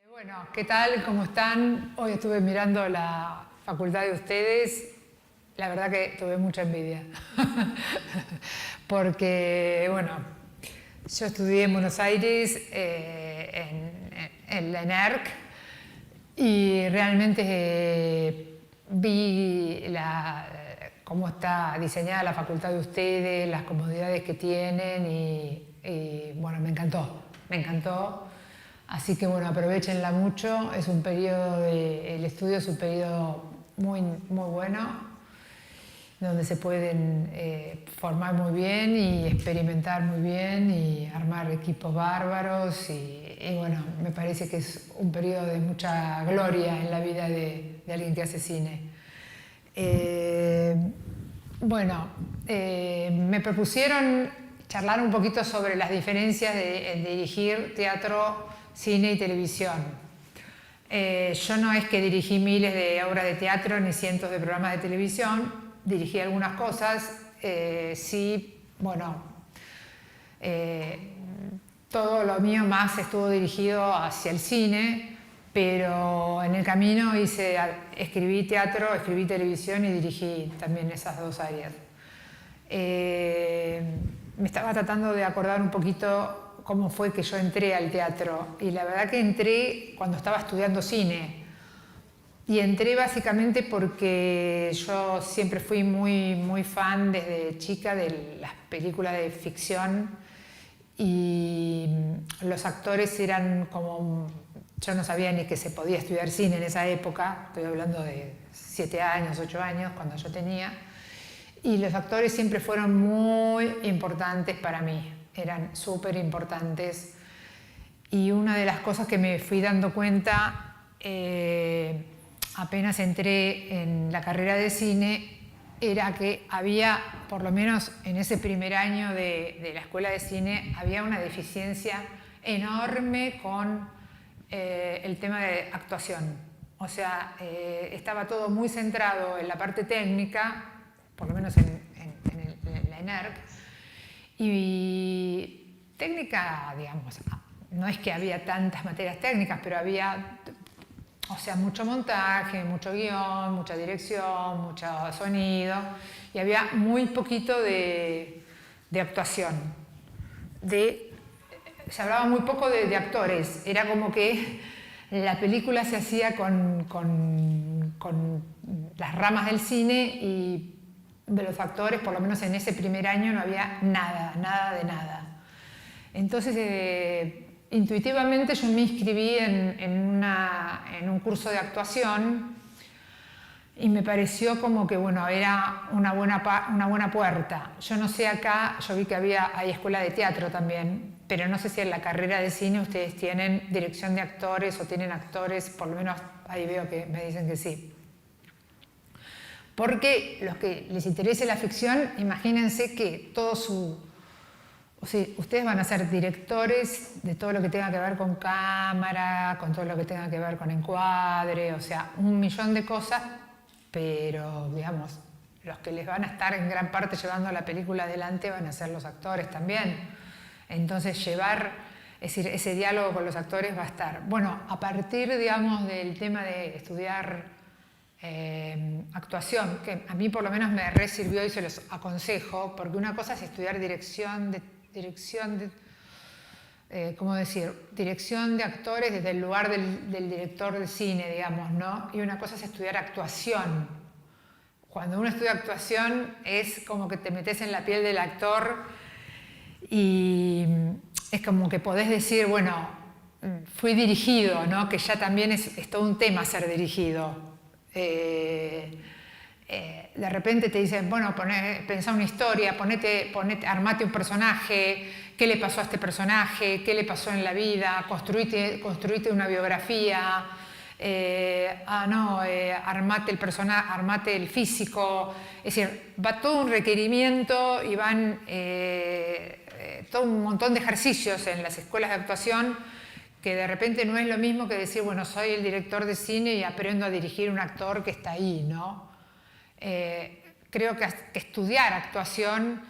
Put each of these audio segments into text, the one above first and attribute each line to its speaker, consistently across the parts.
Speaker 1: Bueno, ¿qué tal? ¿Cómo están? Hoy estuve mirando la facultad de ustedes. La verdad que tuve mucha envidia. Porque, bueno, yo estudié en Buenos Aires, en la ENERC, y realmente vi cómo está diseñada la facultad de ustedes, las comodidades que tienen y bueno, me encantó, me encantó. Así que bueno, aprovechenla mucho, es un periodo el estudio es un periodo muy, muy bueno, donde se pueden formar muy bien y experimentar muy bien y armar equipos bárbaros y bueno, me parece que es un periodo de mucha gloria en la vida de alguien que hace cine. Bueno, me propusieron charlar un poquito sobre las diferencias en dirigir teatro, cine y televisión. Yo no es que dirigí miles de obras de teatro ni cientos de programas de televisión, dirigí algunas cosas, sí, bueno, todo lo mío más estuvo dirigido hacia el cine, pero en el camino escribí teatro, escribí televisión y dirigí también esas dos áreas. Me estaba tratando de acordar un poquito cómo fue que yo entré al teatro y la verdad que entré cuando estaba estudiando cine y entré básicamente porque yo siempre fui muy, muy fan desde chica de las películas de ficción y los actores eran como... Yo no sabía ni que se podía estudiar cine en esa época, estoy hablando de 7 años, 8 años, cuando yo tenía, y los actores siempre fueron muy importantes para mí, eran súper importantes. Y una de las cosas que me fui dando cuenta apenas entré en la carrera de cine era que había, por lo menos en ese primer año de la escuela de cine, había una deficiencia enorme con el tema de actuación. O sea, estaba todo muy centrado en la parte técnica, por lo menos en la ENERC, y técnica, digamos, no es que había tantas materias técnicas, pero había, o sea, mucho montaje, mucho guión, mucha dirección, mucho sonido, y había muy poquito de actuación. Se hablaba muy poco de actores, era como que la película se hacía con las ramas del cine y de los actores, por lo menos en ese primer año, no había nada, nada de nada. Entonces, intuitivamente yo me inscribí en un curso de actuación y me pareció como que, bueno, era una buena puerta. Yo no sé acá, yo vi que hay escuela de teatro también, pero no sé si en la carrera de cine ustedes tienen dirección de actores o tienen actores, por lo menos ahí veo que me dicen que sí. Porque los que les interese la ficción, imagínense que o sea, ustedes van a ser directores de todo lo que tenga que ver con cámara, con todo lo que tenga que ver con encuadre, o sea, un millón de cosas, pero, digamos, los que les van a estar en gran parte llevando la película adelante van a ser los actores también. Entonces, es decir, ese diálogo con los actores va a estar. Bueno, a partir, digamos, del tema de estudiar actuación, que a mí por lo menos me sirvió y se los aconsejo, porque una cosa es estudiar dirección de actores desde el lugar del director de cine, digamos, ¿no? Y una cosa es estudiar actuación. Cuando uno estudia actuación es como que te metes en la piel del actor y es como que podés decir, bueno, fui dirigido, ¿no? Que ya también es todo un tema ser dirigido. De repente te dicen, bueno, pensá una historia, armate un personaje, qué le pasó a este personaje, qué le pasó en la vida, construite una biografía, armate el personaje, armate el físico. Es decir, va todo un requerimiento y van todo un montón de ejercicios en las escuelas de actuación que de repente no es lo mismo que decir, bueno, soy el director de cine y aprendo a dirigir un actor que está ahí, ¿no? Creo que estudiar actuación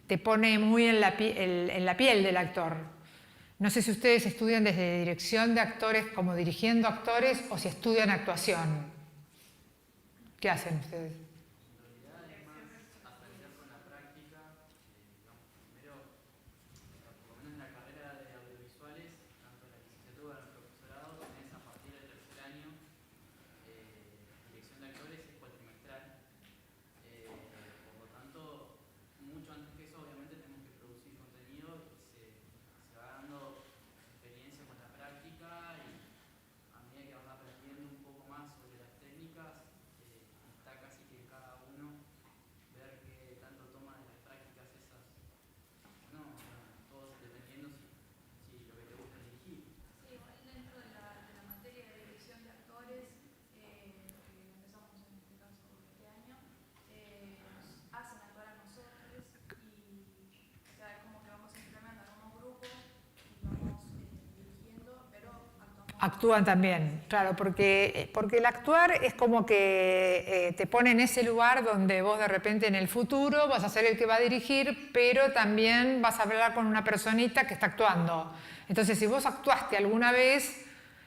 Speaker 1: te pone muy en la piel del actor. No sé si ustedes estudian desde dirección de actores como dirigiendo actores o si estudian actuación. ¿Qué hacen ustedes? Actúan también, claro, porque el actuar es como que te pone en ese lugar donde vos de repente en el futuro vas a ser el que va a dirigir, pero también vas a hablar con una personita que está actuando. Entonces, si vos actuaste alguna vez,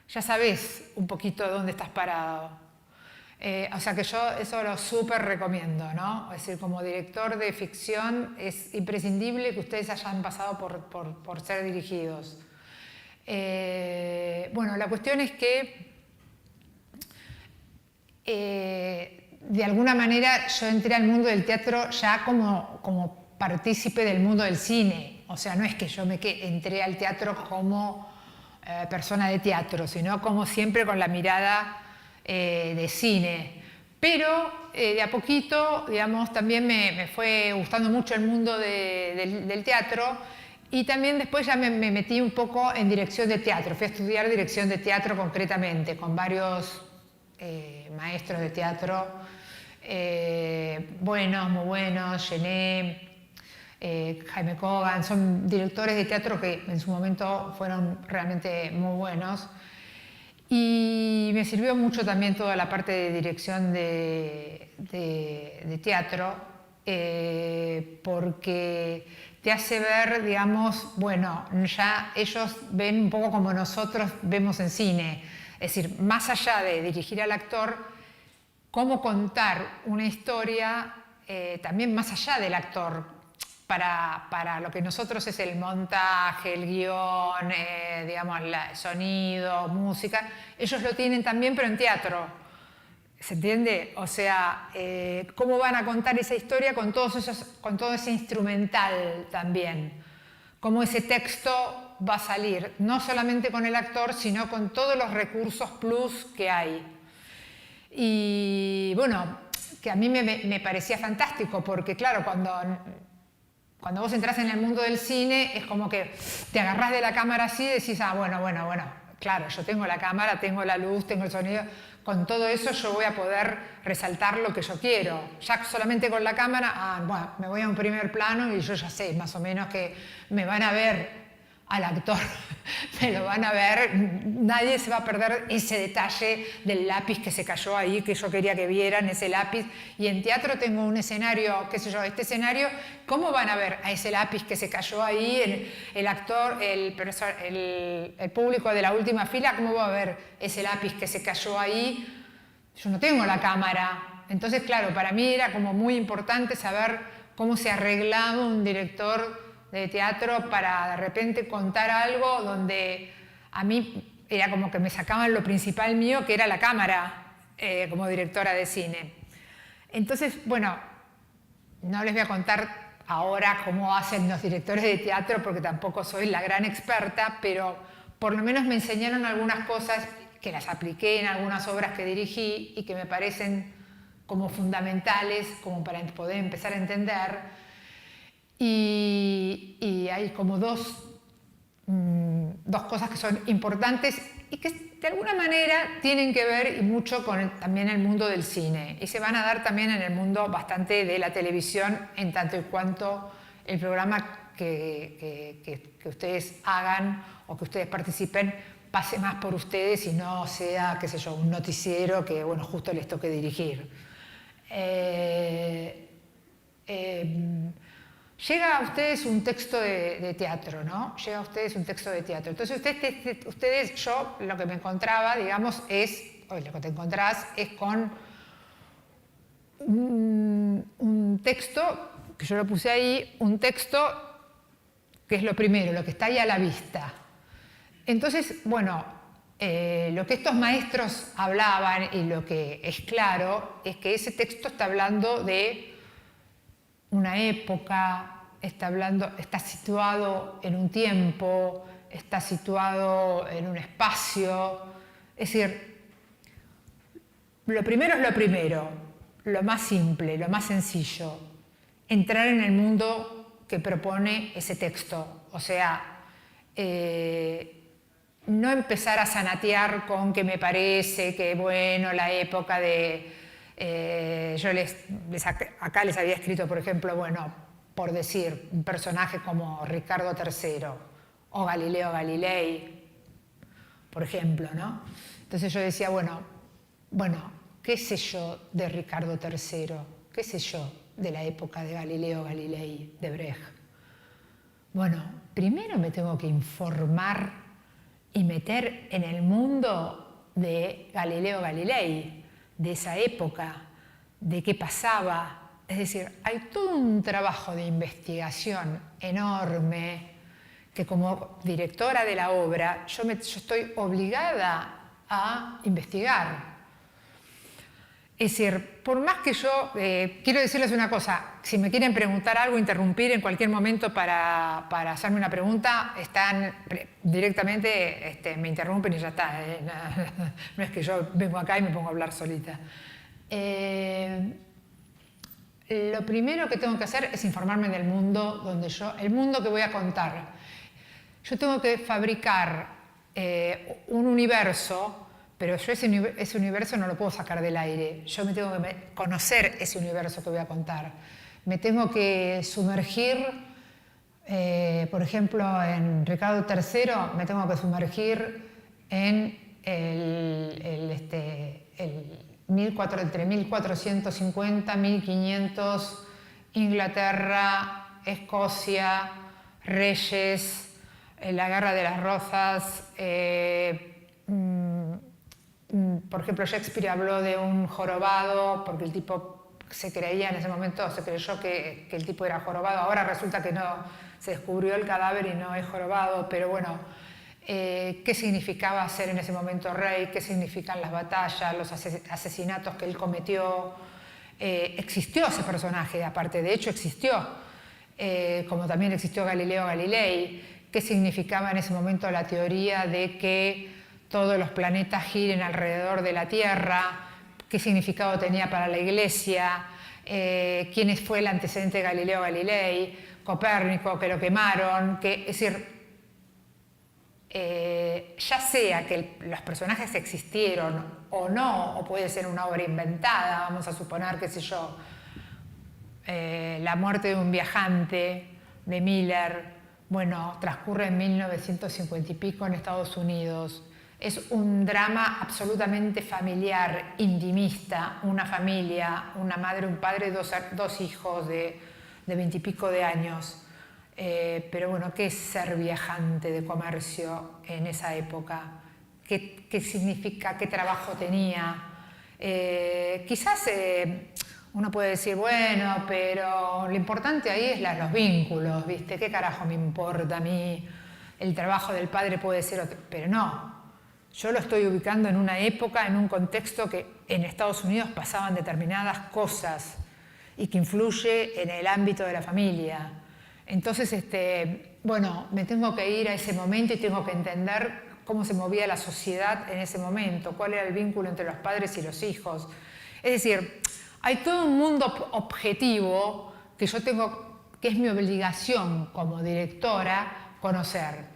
Speaker 1: ya sabés un poquito dónde estás parado. O sea que yo eso lo súper recomiendo, ¿no? Es decir, como director de ficción es imprescindible que ustedes hayan pasado por ser dirigidos. Bueno, la cuestión es que de alguna manera yo entré al mundo del teatro ya como partícipe del mundo del cine. O sea, no es que yo entré al teatro como persona de teatro, sino como siempre con la mirada de cine. Pero de a poquito, digamos, también me fue gustando mucho el mundo del teatro. Y también después ya me metí un poco en dirección de teatro. Fui a estudiar dirección de teatro concretamente, con varios maestros de teatro buenos, muy buenos, Gené, Jaime Kogan, son directores de teatro que en su momento fueron realmente muy buenos. Y me sirvió mucho también toda la parte de dirección de teatro, porque te hace ver, digamos, bueno, ya ellos ven un poco como nosotros vemos en cine. Es decir, más allá de dirigir al actor, cómo contar una historia también más allá del actor, para lo que nosotros es el montaje, el guión, digamos, el sonido, música, ellos lo tienen también, pero en teatro. ¿Se entiende? O sea, cómo van a contar esa historia con todo ese instrumental también. Cómo ese texto va a salir, no solamente con el actor, sino con todos los recursos plus que hay. Y bueno, que a mí me parecía fantástico, porque claro, cuando vos entras en el mundo del cine, es como que te agarrás de la cámara así y decís, ah, bueno, claro, yo tengo la cámara, tengo la luz, tengo el sonido, con todo eso yo voy a poder resaltar lo que yo quiero. Ya solamente con la cámara, bueno, me voy a un primer plano y yo ya sé más o menos que me van a ver al actor, me lo van a ver, nadie se va a perder ese detalle del lápiz que se cayó ahí, que yo quería que vieran ese lápiz. Y en teatro tengo un escenario, qué sé yo, este escenario, ¿cómo van a ver a ese lápiz que se cayó ahí? El actor, el público de la última fila, ¿cómo va a ver ese lápiz que se cayó ahí? Yo no tengo la cámara. Entonces, claro, para mí era como muy importante saber cómo se arreglaba un director de teatro para de repente contar algo donde a mí era como que me sacaban lo principal mío, que era la cámara, como directora de cine. Entonces, bueno, no les voy a contar ahora cómo hacen los directores de teatro, porque tampoco soy la gran experta, pero por lo menos me enseñaron algunas cosas que las apliqué en algunas obras que dirigí y que me parecen como fundamentales, como para poder empezar a entender. Y hay como dos cosas que son importantes y que de alguna manera tienen que ver y mucho con también el mundo del cine. Y se van a dar también en el mundo bastante de la televisión, en tanto y cuanto el programa que ustedes hagan o que ustedes participen pase más por ustedes y no sea, qué sé yo, un noticiero que, bueno, justo les toque dirigir. Llega a ustedes un texto de teatro, ¿no? Llega a ustedes un texto de teatro. Entonces ustedes, yo lo que me encontraba, digamos, o lo que te encontrás es con un texto, que yo lo puse ahí, un texto que es lo primero, lo que está ahí a la vista. Entonces, bueno, lo que estos maestros hablaban y lo que es claro es que ese texto está hablando de una época, está situado en un tiempo, está situado en un espacio. Es decir, lo primero es lo primero, lo más simple, lo más sencillo, entrar en el mundo que propone ese texto. O sea, no empezar a zanatear con que me parece que, bueno, la época de... acá les había escrito, por ejemplo, bueno, por decir, un personaje como Ricardo III o Galileo Galilei, por ejemplo, ¿no? Entonces yo decía, bueno, ¿qué sé yo de Ricardo III? ¿Qué sé yo de la época de Galileo Galilei, de Brecht? Bueno, primero me tengo que informar y meter en el mundo de Galileo Galilei, de esa época, de qué pasaba. Es decir, hay todo un trabajo de investigación enorme que como directora de la obra yo estoy obligada a investigar. Es decir, por más que yo, quiero decirles una cosa, si me quieren preguntar algo, interrumpir en cualquier momento para hacerme una pregunta, están directamente, me interrumpen y ya está. No es que yo vengo acá y me pongo a hablar solita. Lo primero que tengo que hacer es informarme del mundo el mundo que voy a contar. Yo tengo que fabricar un universo. Pero yo ese universo no lo puedo sacar del aire. Yo me tengo que conocer ese universo que voy a contar. Me tengo que sumergir, por ejemplo, en Ricardo III, me tengo que sumergir en entre 1450 y 1500, Inglaterra, Escocia, reyes, la Guerra de las Rosas. Por ejemplo, Shakespeare habló de un jorobado porque el tipo se creía en ese momento, se creyó que el tipo era jorobado. Ahora resulta que no, se descubrió el cadáver y no es jorobado, pero bueno, ¿qué significaba ser en ese momento rey? ¿Qué significan las batallas, los asesinatos que él cometió? Existió ese personaje, aparte, de hecho existió, como también existió Galileo Galilei. ¿Qué significaba en ese momento la teoría de que todos los planetas giren alrededor de la Tierra? ¿Qué significado tenía para la Iglesia? ¿Quién fue el antecedente de Galileo Galilei? Copérnico, que lo quemaron. Es decir, ya sea que los personajes existieron o no, o puede ser una obra inventada, vamos a suponer, qué sé yo, La muerte de un viajante, de Miller, bueno, transcurre en 1950 y pico en Estados Unidos. Es un drama absolutamente familiar, intimista, una familia, una madre, un padre, dos hijos de 20 y pico de años. Pero bueno, ¿qué es ser viajante de comercio en esa época? ¿Qué significa? ¿Qué trabajo tenía? Quizás uno puede decir, bueno, pero lo importante ahí es los vínculos, ¿viste? ¿Qué carajo me importa a mí? El trabajo del padre puede ser otro, pero no. Yo lo estoy ubicando en una época, en un contexto que en Estados Unidos pasaban determinadas cosas y que influye en el ámbito de la familia. Entonces, bueno, me tengo que ir a ese momento y tengo que entender cómo se movía la sociedad en ese momento, cuál era el vínculo entre los padres y los hijos. Es decir, hay todo un mundo objetivo que yo tengo, que es mi obligación como directora, conocer.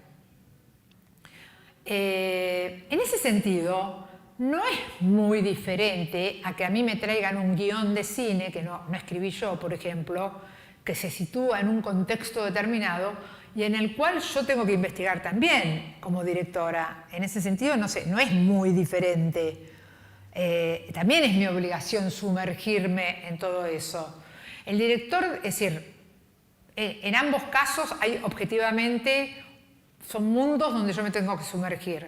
Speaker 1: En ese sentido, no es muy diferente a que a mí me traigan un guión de cine, que no escribí yo, por ejemplo, que se sitúa en un contexto determinado, y en el cual yo tengo que investigar también como directora. En ese sentido, no sé, no es muy diferente. También es mi obligación sumergirme en todo eso. El director, es decir, en ambos casos hay objetivamente, son mundos donde yo me tengo que sumergir.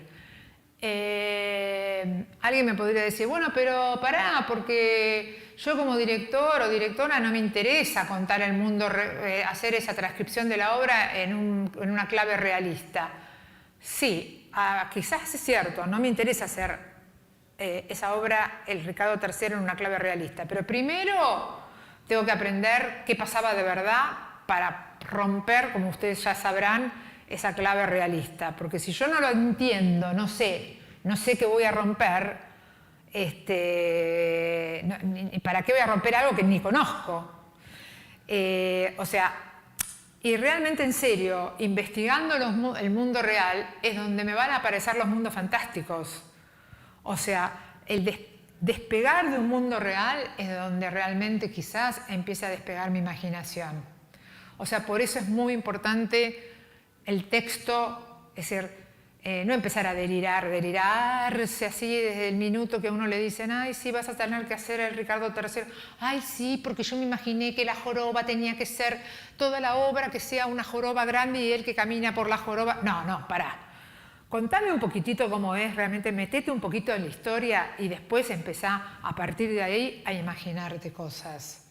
Speaker 1: Alguien me podría decir, bueno, pero pará, porque yo como director o directora no me interesa contar el mundo, hacer esa transcripción de la obra en una clave realista. Sí, quizás es cierto, no me interesa hacer esa obra, el Ricardo III, en una clave realista, pero primero tengo que aprender qué pasaba de verdad para romper, como ustedes ya sabrán, esa clave realista. Porque si yo no lo entiendo, no sé qué voy a romper, ¿para qué voy a romper algo que ni conozco? O sea, y realmente en serio, investigando el mundo real es donde me van a aparecer los mundos fantásticos. O sea, el despegar de un mundo real es donde realmente quizás empiece a despegar mi imaginación. O sea, por eso es muy importante el texto, es decir, no empezar a delirarse así desde el minuto que a uno le dicen, ay, sí, vas a tener que hacer el Ricardo III. Ay, sí, porque yo me imaginé que la joroba tenía que ser toda la obra, que sea una joroba grande y él que camina por la joroba. No, pará. Contame un poquitito cómo es, realmente metete un poquito en la historia y después empezá a partir de ahí a imaginarte cosas.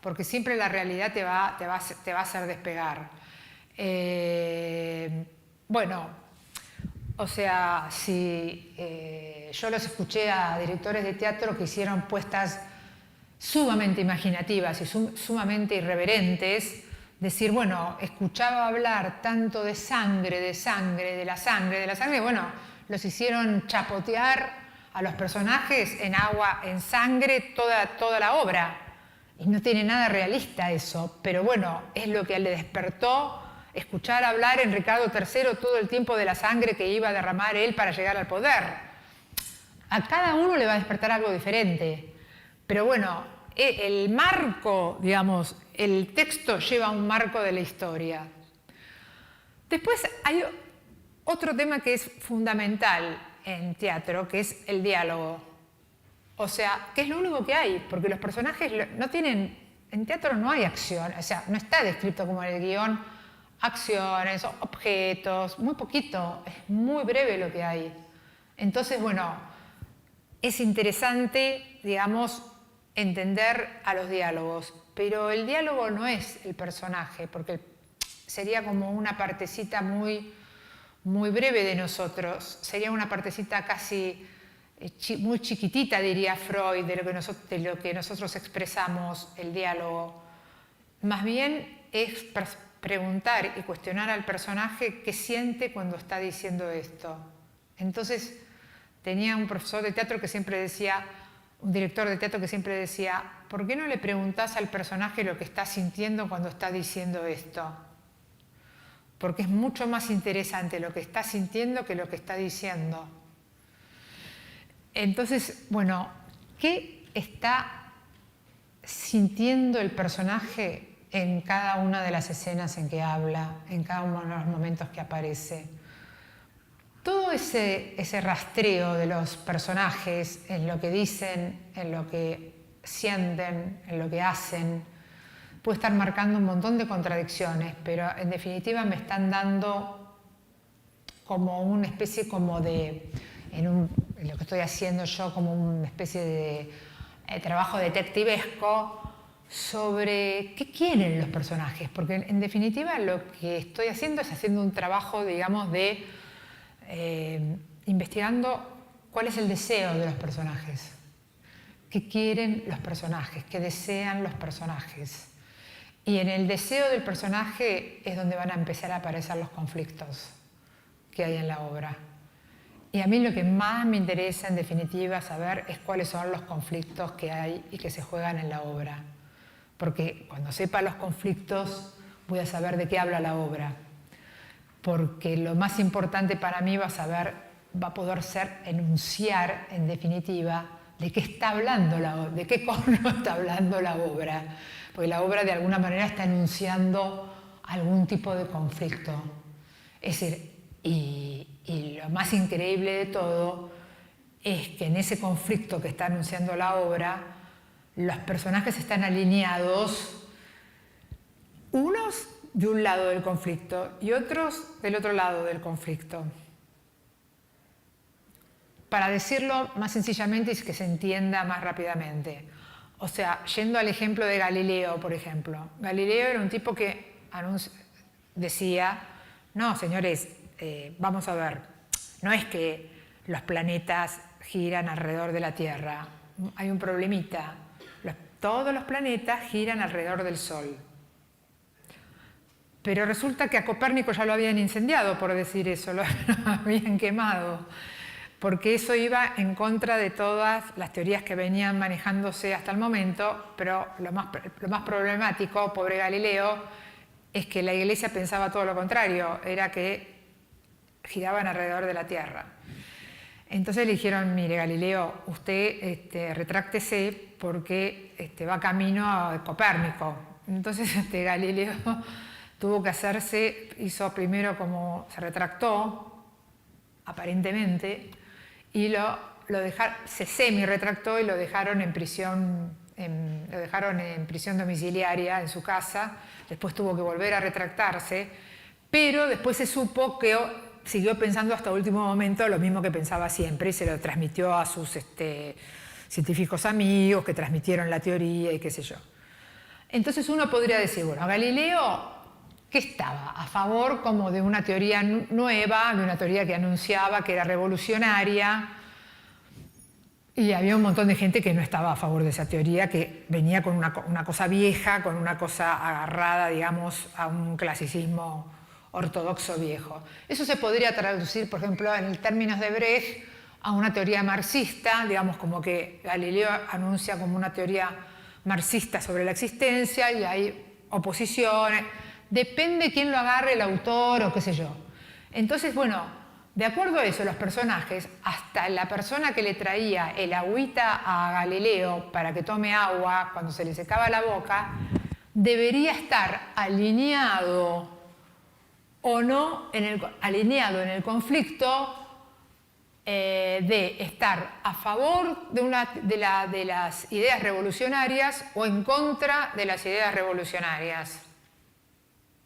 Speaker 1: Porque siempre la realidad te va a hacer despegar. Bueno, o sea, si yo los escuché a directores de teatro que hicieron puestas sumamente imaginativas y sumamente irreverentes, decir, bueno, escuchaba hablar tanto de sangre, de la sangre, bueno, los hicieron chapotear a los personajes en agua, en sangre, toda la obra. Y no tiene nada realista eso, pero bueno, es lo que le despertó escuchar hablar en Ricardo III todo el tiempo de la sangre que iba a derramar él para llegar al poder. A cada uno le va a despertar algo diferente, pero bueno, el marco, digamos, el texto lleva un marco de la historia. Después hay otro tema que es fundamental en teatro, que es el diálogo. O sea, que es lo único que hay, porque los personajes no tienen, en teatro no hay acción, o sea, no está descrito como en el guión acciones, objetos, muy poquito, es muy breve lo que hay. Entonces, bueno, es interesante, digamos, entender a los diálogos, pero el diálogo no es el personaje, porque sería como una partecita muy breve de nosotros, sería una partecita casi muy chiquitita, diría Freud, de lo que nosotros expresamos, el diálogo. Más bien es preguntar y cuestionar al personaje qué siente cuando está diciendo esto. Entonces, tenía un profesor de teatro que siempre decía, un director de teatro que siempre decía, ¿por qué no le preguntás al personaje lo que está sintiendo cuando está diciendo esto? Porque es mucho más interesante lo que está sintiendo que lo que está diciendo. Entonces, bueno, ¿qué está sintiendo el personaje en cada una de las escenas en que habla, en cada uno de los momentos que aparece? Todo ese rastreo de los personajes en lo que dicen, en lo que sienten, en lo que hacen, puede estar marcando un montón de contradicciones, pero en definitiva me están dando como una especie como de, en lo que estoy haciendo yo, como una especie de trabajo detectivesco sobre qué quieren los personajes, porque en definitiva lo que estoy haciendo es haciendo un trabajo, digamos, de investigando cuál es el deseo de los personajes, qué quieren los personajes, qué desean los personajes. Y en el deseo del personaje es donde van a empezar a aparecer los conflictos que hay en la obra. Y a mí lo que más me interesa, en definitiva, saber es cuáles son los conflictos que hay y que se juegan en la obra. Porque cuando sepa los conflictos, voy a saber de qué habla la obra. Porque lo más importante para mí va a poder ser enunciar, en definitiva, de qué está hablando de qué corno está hablando la obra. Porque la obra de alguna manera está enunciando algún tipo de conflicto. Es decir, y lo más increíble de todo es que en ese conflicto que está anunciando la obra, los personajes están alineados, unos de un lado del conflicto y otros del otro lado del conflicto. Para decirlo más sencillamente y que se entienda más rápidamente. O sea, yendo al ejemplo de Galileo, por ejemplo. Galileo era un tipo que decía, no, señores, vamos a ver, no es que los planetas giran alrededor de la Tierra, hay un problemita. Todos los planetas giran alrededor del Sol. Pero resulta que a Copérnico ya lo habían incendiado por decir eso, lo habían quemado, porque eso iba en contra de todas las teorías que venían manejándose hasta el momento, pero lo más problemático, pobre Galileo, es que la Iglesia pensaba todo lo contrario, era que giraban alrededor de la Tierra. Entonces le dijeron, mire Galileo, usted retráctese porque va camino a Copérnico. Entonces Galileo tuvo que hizo primero como se retractó, aparentemente, y se semi-retractó y lo dejaron en prisión, domiciliaria en su casa. Después tuvo que volver a retractarse, pero después se supo que siguió pensando hasta último momento lo mismo que pensaba siempre y se lo transmitió a sus científicos amigos que transmitieron la teoría y qué sé yo. Entonces uno podría decir, bueno, Galileo, ¿qué estaba? A favor como de una teoría nueva, de una teoría que anunciaba que era revolucionaria, y había un montón de gente que no estaba a favor de esa teoría, que venía con una cosa vieja, con una cosa agarrada, digamos, a un clasicismo ortodoxo viejo. Eso se podría traducir, por ejemplo, en términos de Brecht, a una teoría marxista, digamos, como que Galileo anuncia como una teoría marxista sobre la existencia y hay oposiciones. Depende quién lo agarre, el autor o qué sé yo. Entonces, bueno, de acuerdo a eso, los personajes, hasta la persona que le traía el agüita a Galileo para que tome agua cuando se le secaba la boca, debería estar alineado o no, alineado en el conflicto de estar a favor de las ideas revolucionarias o en contra de las ideas revolucionarias.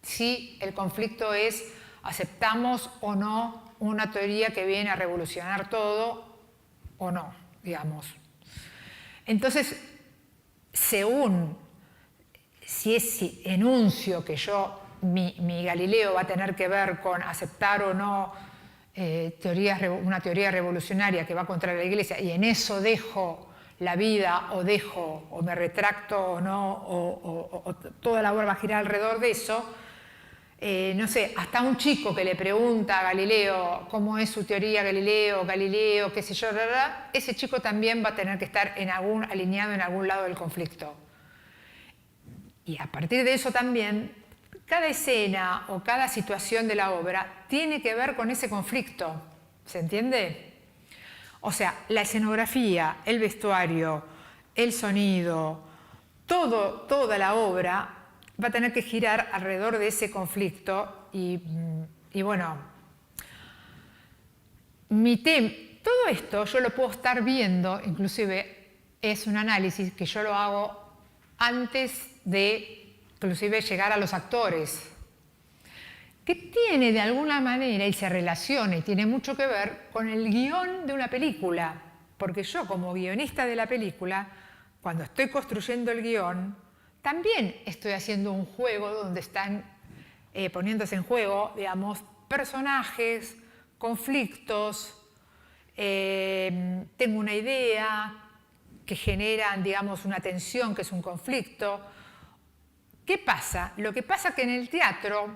Speaker 1: Si el conflicto es, aceptamos o no una teoría que viene a revolucionar todo o no, digamos. Entonces, según si enuncio que mi Galileo va a tener que ver con aceptar o no una teoría revolucionaria que va contra la Iglesia y en eso dejo la vida o me retracto o no, o toda la obra va a girar alrededor de eso, no sé, hasta un chico que le pregunta a Galileo cómo es su teoría Galileo, qué sé yo, ese chico también va a tener que estar alineado en algún lado del conflicto. Y a partir de eso también, cada escena o cada situación de la obra tiene que ver con ese conflicto, ¿se entiende? O sea, la escenografía, el vestuario, el sonido, toda la obra va a tener que girar alrededor de ese conflicto y bueno, todo esto yo lo puedo estar viendo, inclusive es un análisis que yo lo hago antes de inclusive llegar a los actores, que tiene de alguna manera y se relaciona y tiene mucho que ver con el guión de una película, porque yo como guionista de la película, cuando estoy construyendo el guión, también estoy haciendo un juego donde están poniéndose en juego, digamos, personajes, conflictos, tengo una idea que generan, digamos, una tensión que es un conflicto. ¿Qué pasa? Lo que pasa es que en el teatro,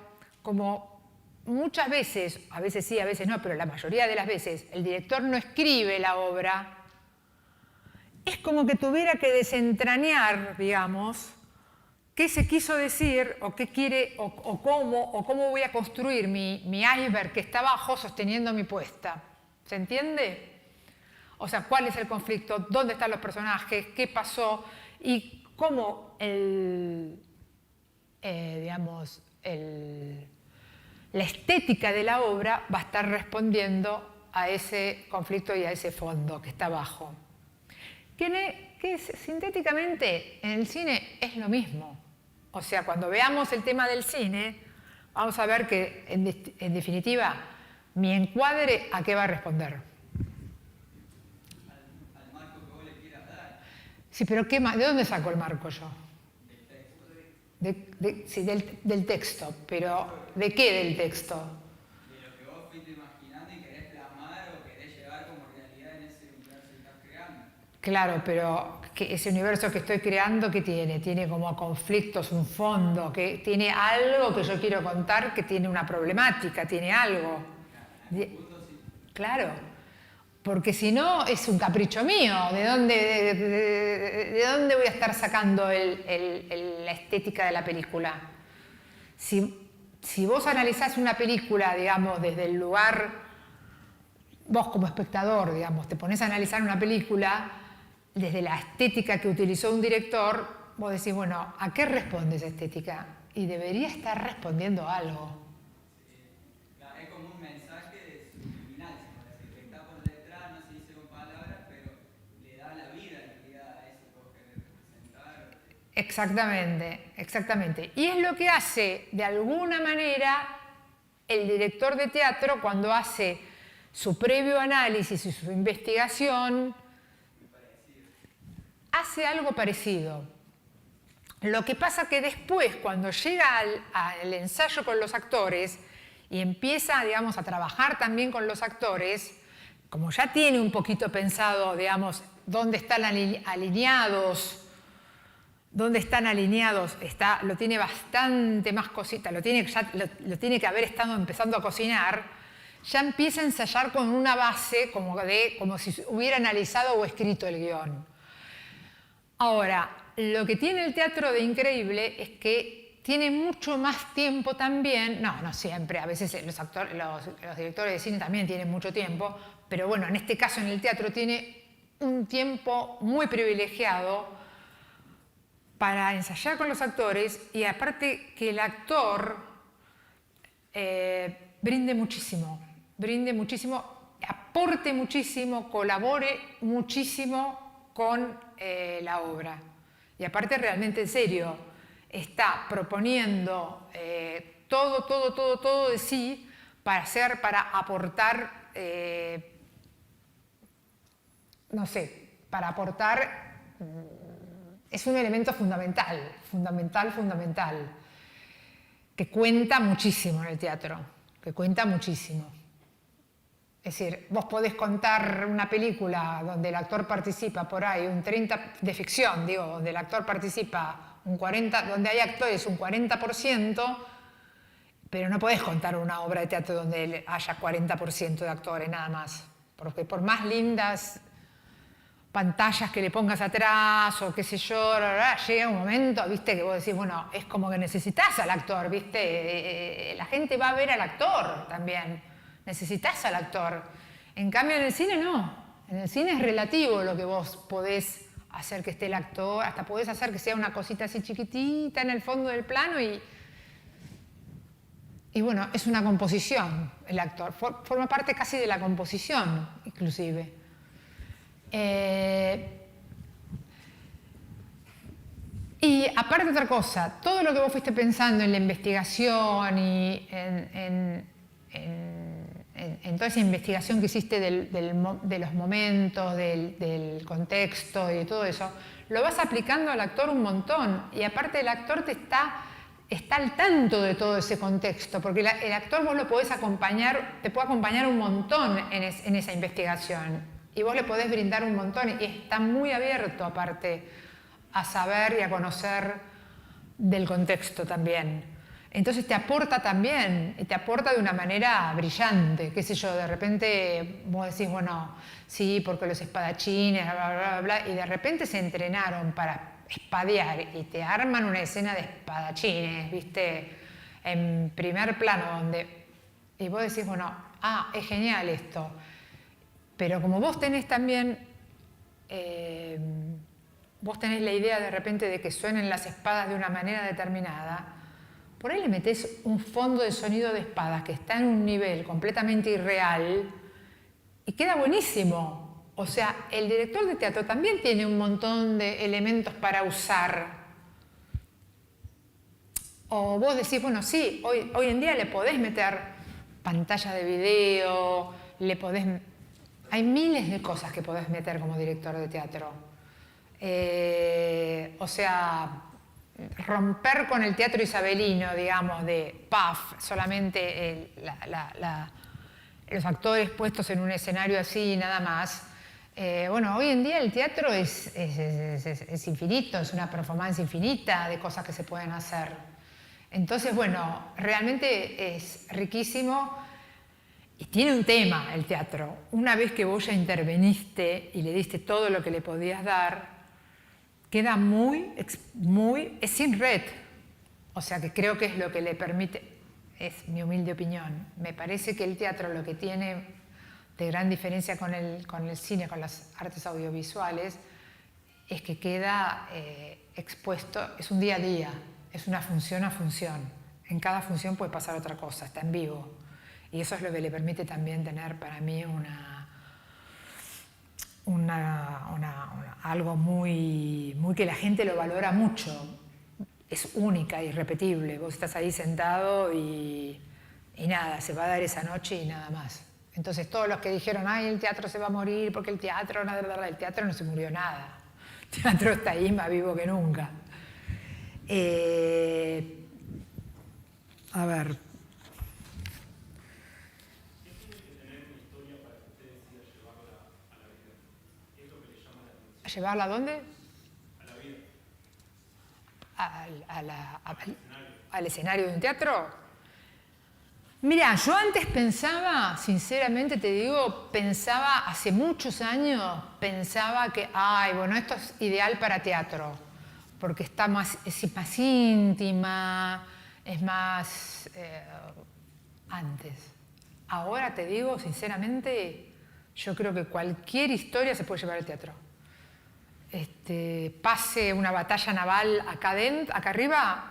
Speaker 1: como muchas veces, a veces sí, a veces no, pero la mayoría de las veces, el director no escribe la obra, es como que tuviera que desentrañar, digamos, qué se quiso decir o qué quiere o cómo voy a construir mi iceberg que está abajo sosteniendo mi puesta. ¿Se entiende? O sea, ¿cuál es el conflicto? ¿Dónde están los personajes? ¿Qué pasó? Y cómo digamos, la estética de la obra va a estar respondiendo a ese conflicto y a ese fondo que está abajo. Que sintéticamente en el cine es lo mismo. O sea, cuando veamos el tema del cine, vamos a ver que, en definitiva, mi encuadre, ¿a qué va a responder?
Speaker 2: Al marco que vos le quieras dar.
Speaker 1: Sí, pero ¿de dónde saco el marco yo? Sí, del texto, pero ¿de qué del texto?
Speaker 2: De lo que vos fuiste imaginando y querés plasmar o querés llevar como realidad en ese universo que estás creando.
Speaker 1: Claro, pero ese universo que estoy creando, ¿qué tiene? Tiene como conflictos, un fondo, que tiene algo que yo quiero contar, que tiene una problemática, tiene algo. Claro, porque si no es un capricho mío. ¿De dónde voy a estar sacando la estética de la película? Si vos analizás una película, digamos, desde el lugar, vos como espectador, digamos, te pones a analizar una película desde la estética que utilizó un director, vos decís, bueno, ¿a qué responde esa estética? Y debería estar respondiendo algo.
Speaker 2: Es como un mensaje subliminal, que está por detrás, no se dice con palabras, pero le da la vida en realidad a eso que vos querés representar.
Speaker 1: Exactamente, exactamente. Y es lo que hace, de alguna manera, el director de teatro cuando hace su previo análisis y su investigación, hace algo parecido. Lo que pasa que después, cuando llega al ensayo con los actores y empieza, digamos, a trabajar también con los actores, como ya tiene un poquito pensado, digamos, dónde están alineados, lo tiene bastante más cosita, lo tiene que haber estado empezando a cocinar, ya empieza a ensayar con una base como si hubiera analizado o escrito el guión. Ahora, lo que tiene el teatro de increíble es que tiene mucho más tiempo también, no siempre, a veces los directores de cine también tienen mucho tiempo, pero bueno, en este caso en el teatro tiene un tiempo muy privilegiado para ensayar con los actores y aparte que el actor brinde muchísimo, aporte muchísimo, colabore muchísimo con la obra. Y aparte realmente en serio, está proponiendo todo de sí para aportar, es un elemento fundamental, que cuenta muchísimo en el teatro, que cuenta muchísimo. Es decir, vos podés contar una película donde el actor participa por ahí un 30%, de ficción, digo, donde el actor participa un 40%, donde hay actores un 40%, pero no podés contar una obra de teatro donde haya 40% de actores nada más. Porque por más lindas pantallas que le pongas atrás o qué sé yo, llega un momento, viste, que vos decís, bueno, es como que necesitas al actor, viste, la gente va a ver al actor también. Necesitas al actor. En cambio, en el cine no. En el cine es relativo lo que vos podés hacer que esté el actor, hasta podés hacer que sea una cosita así chiquitita en el fondo del plano y bueno, es una composición el actor. Forma parte casi de la composición, inclusive. Y aparte otra cosa, todo lo que vos fuiste pensando en la investigación y en toda esa investigación que hiciste de los momentos, del contexto y de todo eso, lo vas aplicando al actor un montón. Y aparte el actor está al tanto de todo ese contexto, porque el actor vos lo podés acompañar, te puede acompañar un montón en esa investigación. Y vos le podés brindar un montón y está muy abierto aparte a saber y a conocer del contexto también. Entonces te aporta también, y te aporta de una manera brillante, qué sé yo, de repente vos decís, bueno, sí, porque los espadachines, bla, bla, bla, bla, y de repente se entrenaron para espadear y te arman una escena de espadachines, viste, en primer plano, y vos decís, bueno, es genial esto, pero como vos tenés también, vos tenés la idea de repente de que suenen las espadas de una manera determinada, por ahí le metés un fondo de sonido de espadas que está en un nivel completamente irreal y queda buenísimo. O sea, el director de teatro también tiene un montón de elementos para usar. O vos decís, bueno, sí, hoy en día le podés meter pantalla de video, hay miles de cosas que podés meter como director de teatro. O sea, romper con el teatro isabelino, digamos, de puff, solamente los actores puestos en un escenario así y nada más. Bueno, hoy en día el teatro es infinito, es una performance infinita de cosas que se pueden hacer. Entonces, bueno, realmente es riquísimo y tiene un tema el teatro. Una vez que vos ya interveniste y le diste todo lo que le podías dar, queda es sin red. O sea que creo que es lo que le permite, es mi humilde opinión. Me parece que el teatro lo que tiene de gran diferencia con el cine, con las artes audiovisuales, es que queda expuesto, es un día a día, es una función a función. En cada función puede pasar otra cosa, está en vivo. Y eso es lo que le permite también tener para mí algo muy que la gente lo valora mucho. Es única, irrepetible. Vos estás ahí sentado y nada, se va a dar esa noche y nada más. Entonces todos los que dijeron, ay, el teatro se va a morir porque el teatro no se murió nada. El teatro está ahí más vivo que nunca. A ver.
Speaker 3: ¿Qué tiene que tener una historia para que usted decida llevarla a la vida? ¿Qué es lo que le llama la atención?
Speaker 1: ¿Llevarla a dónde?
Speaker 3: A la vida.
Speaker 1: ¿Al escenario de un teatro? Mira, yo antes pensaba, sinceramente te digo, hace muchos años, pensaba que, bueno, esto es ideal para teatro, porque es más íntima, es más antes. Ahora te digo, sinceramente, yo creo que cualquier historia se puede llevar al teatro. Pase una batalla naval acá arriba,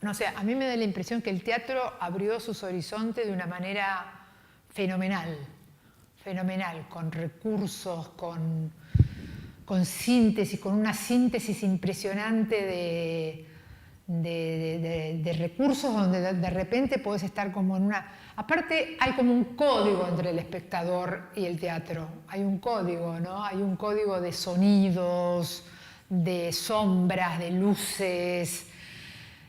Speaker 1: no sé, a mí me da la impresión que el teatro abrió sus horizontes de una manera fenomenal, con recursos, con síntesis, con una síntesis impresionante de recursos donde de repente podés estar como en una... Aparte hay como un código entre el espectador y el teatro, hay un código, ¿no? Hay un código de sonidos, de sombras, de luces,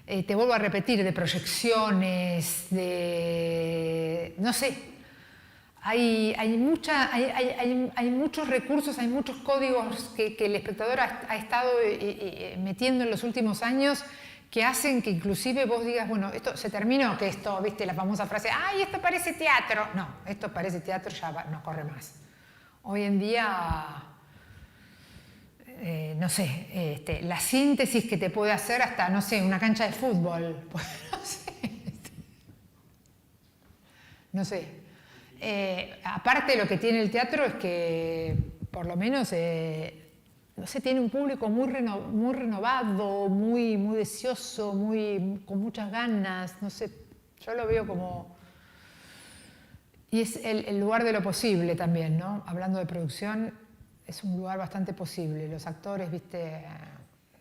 Speaker 1: te vuelvo a repetir, de proyecciones, no sé, hay muchos recursos, hay muchos códigos que el espectador ha estado metiendo en los últimos años que hacen que inclusive vos digas, bueno, esto se terminó, que esto, viste, la famosa frase, ¡ay, esto parece teatro! No, esto parece teatro, ya no corre más. Hoy en día, no sé, la síntesis que te puede hacer hasta, no sé, una cancha de fútbol, no sé. Aparte lo que tiene el teatro es que, por lo menos, no sé, tiene un público muy renovado, muy deseoso, con muchas ganas, no sé, yo lo veo como... Y es el lugar de lo posible también, ¿no? Hablando de producción, es un lugar bastante posible. Los actores, viste,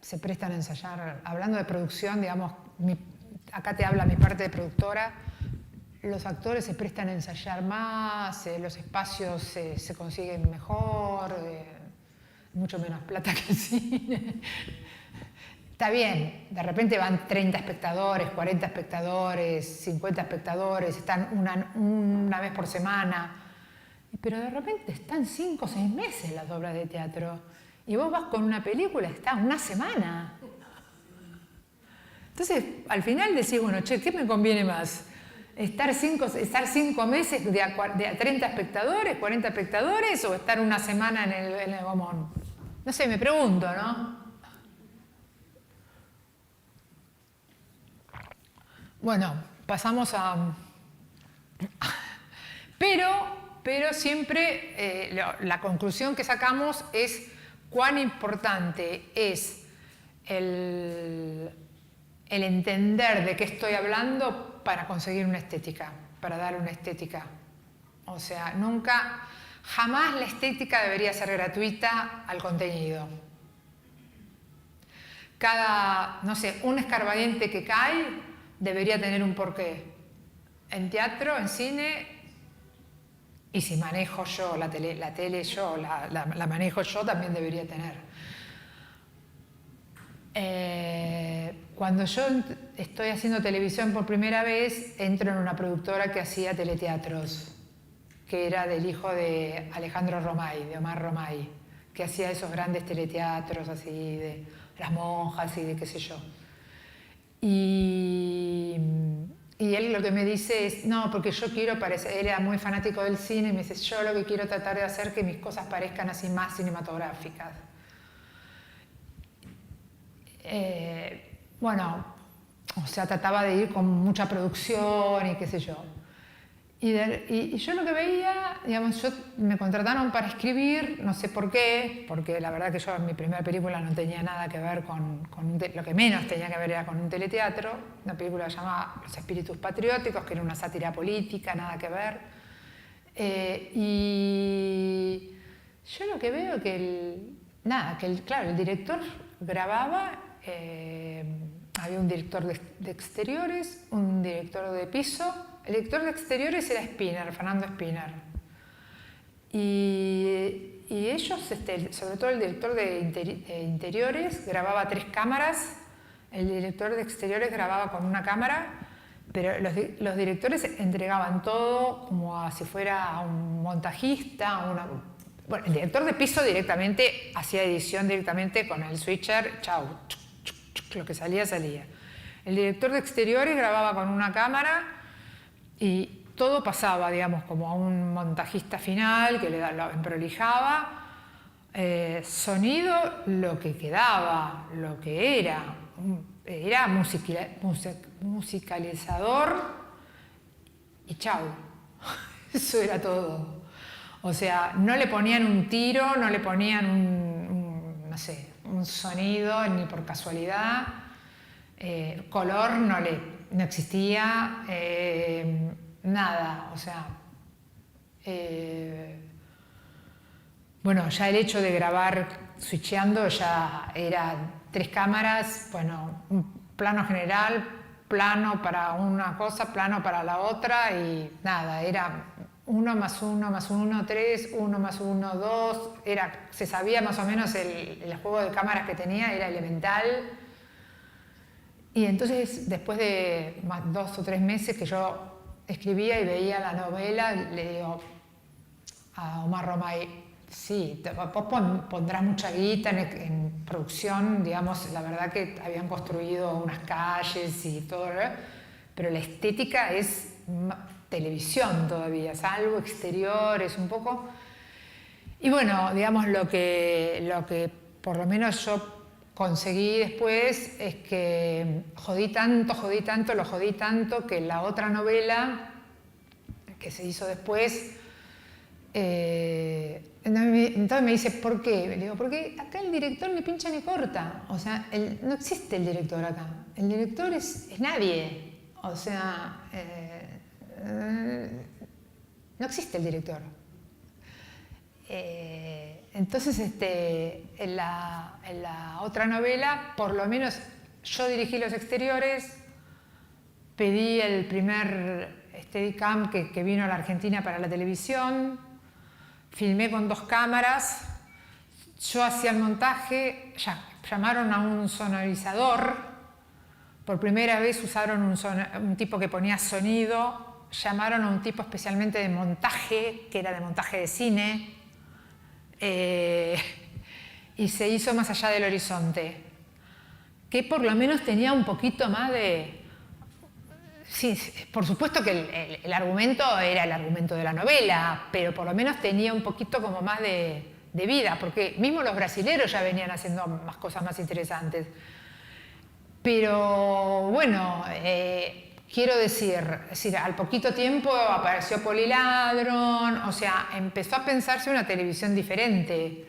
Speaker 1: se prestan a ensayar. Hablando de producción, digamos, acá te habla mi parte de productora, los actores se prestan a ensayar más, los espacios se consiguen mejor, mucho menos plata que el cine. Está bien, de repente van 30 espectadores, 40 espectadores, 50 espectadores, están una vez por semana, pero de repente están 5 o 6 meses las obras de teatro y vos vas con una película, está una semana. Entonces, al final decís, bueno, che, ¿qué me conviene más? ¿Estar 5 meses de a 30 espectadores, 40 espectadores o estar una semana en el Gomón? No sé, me pregunto, ¿no? Bueno, pasamos a... Pero siempre la conclusión que sacamos es cuán importante es el el entender de qué estoy hablando para conseguir una estética, para dar una estética. O sea, nunca, jamás la estética debería ser gratuita al contenido. Cada, no sé, un escarbadiente que cae debería tener un porqué. En teatro, en cine, y si manejo yo la tele yo, la manejo yo, también debería tener. Cuando yo estoy haciendo televisión por primera vez, entro en una productora que hacía teleteatros, que era del hijo de Alejandro Romay, de Omar Romay, que hacía esos grandes teleteatros así de las monjas y de qué sé yo. Y él lo que me dice es, no, porque yo quiero parecer, él era muy fanático del cine, y me dice, yo lo que quiero tratar de hacer es que mis cosas parezcan así más cinematográficas. Bueno, o sea, trataba de ir con mucha producción y qué sé yo. Y yo lo que veía, digamos, me contrataron para escribir, no sé por qué, porque la verdad que yo en mi primera película no tenía nada que ver lo que menos tenía que ver era con un teleteatro, una película que se llamaba Los Espíritus Patrióticos, que era una sátira política, nada que ver. Y yo lo que veo claro, el director grababa, había un director de exteriores, un director de piso. El director de exteriores era Spinner, Fernando Spinner. Y ellos, sobre todo el director de interiores, grababa 3 cámaras. El director de exteriores grababa con una cámara, pero los directores entregaban todo como si fuera un montajista. Bueno, el director de piso directamente hacía edición directamente con el switcher, chau, lo que salía, salía. El director de exteriores grababa con una cámara y todo pasaba, digamos, como a un montajista final que lo emprolijaba. Sonido, lo que quedaba, lo que era musicalizador y chau. Eso era todo. O sea, no le ponían un tiro, no le ponían no sé, un sonido ni por casualidad. Color no existía, nada, o sea, bueno, ya el hecho de grabar switcheando ya era 3 cámaras, bueno, un plano general, plano para una cosa, plano para la otra y nada, era 1 más 1 más 1, 3, 1 más 1, 2, se sabía más o menos el juego de cámaras que tenía, era elemental. Y entonces, después de 2 o 3 meses que yo escribía y veía la novela, le digo a Omar Romay, sí, vos pondrás mucha guita en producción, digamos, la verdad que habían construido unas calles y todo, pero la estética es televisión todavía, es algo exterior, es un poco... Y bueno, digamos, lo que por lo menos yo conseguí después es que lo jodí tanto que la otra novela que se hizo después, entonces me dice, ¿por qué? Le digo, porque acá el director ni pincha ni corta, o sea, no existe el director acá, el director es nadie, o sea, no existe el director. Entonces, en la otra novela, por lo menos yo dirigí los exteriores, pedí el primer Steadicam que vino a la Argentina para la televisión, filmé con 2 cámaras, yo hacía el montaje, llamaron a un sonorizador, por primera vez usaron un tipo que ponía sonido, llamaron a un tipo especialmente de montaje, que era de montaje de cine, y se hizo Más allá del horizonte, que por lo menos tenía un poquito más de... Sí, por supuesto que el argumento era el argumento de la novela, pero por lo menos tenía un poquito como más de vida, porque mismo los brasileros ya venían haciendo más cosas más interesantes. Pero bueno, quiero decir, al poquito tiempo apareció Poliladron, o sea, empezó a pensarse una televisión diferente.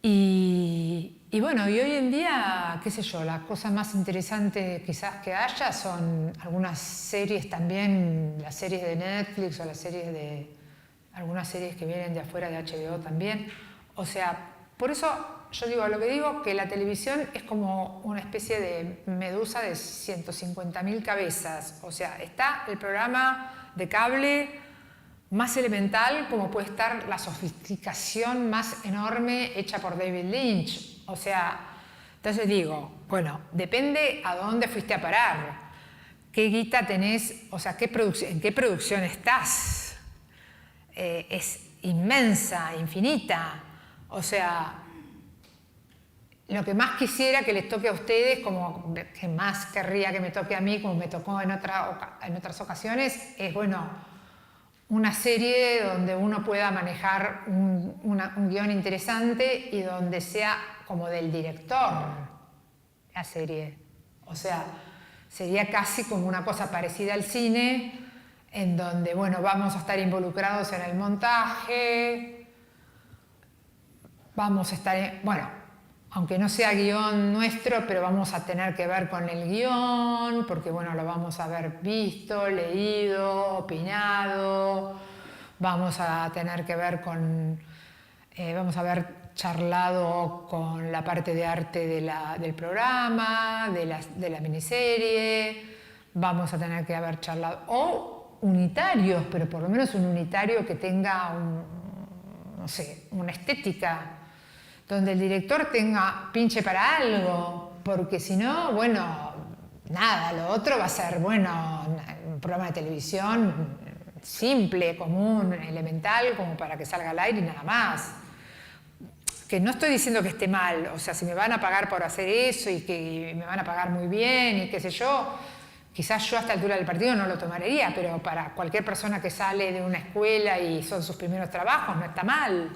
Speaker 1: Y Y bueno, y hoy en día, qué sé yo, la cosa más interesante quizás que haya son algunas series también, las series de Netflix o las series de algunas series que vienen de afuera de HBO también. O sea, por eso yo digo, lo que digo, que la televisión es como una especie de medusa de 150.000 cabezas. O sea, está el programa de cable más elemental, como puede estar la sofisticación más enorme hecha por David Lynch. O sea, entonces digo, bueno, depende a dónde fuiste a parar, qué guita tenés, o sea, en qué producción estás. Es inmensa, infinita. O sea, lo que más quisiera que les toque a ustedes, como que más querría que me toque a mí, como me tocó en otras ocasiones, es, bueno, una serie donde uno pueda manejar un guión interesante y donde sea como del director la serie. O sea, sería casi como una cosa parecida al cine, en donde, bueno, vamos a estar involucrados en el montaje, vamos a estar, bueno, aunque no sea guión nuestro, pero vamos a tener que ver con el guión, porque bueno, lo vamos a haber visto, leído, opinado, vamos a tener que ver con, vamos a haber charlado con la parte de arte del programa, de la miniserie, vamos a tener que haber charlado, o unitarios, pero por lo menos un unitario que tenga, no sé, una estética, donde el director tenga pinche para algo, porque si no, bueno, nada, lo otro va a ser, bueno, un programa de televisión simple, común, elemental, como para que salga al aire y nada más. Que no estoy diciendo que esté mal, o sea, si me van a pagar por hacer eso y que me van a pagar muy bien y qué sé yo, quizás yo a esta altura del partido no lo tomaría, pero para cualquier persona que sale de una escuela y son sus primeros trabajos, no está mal.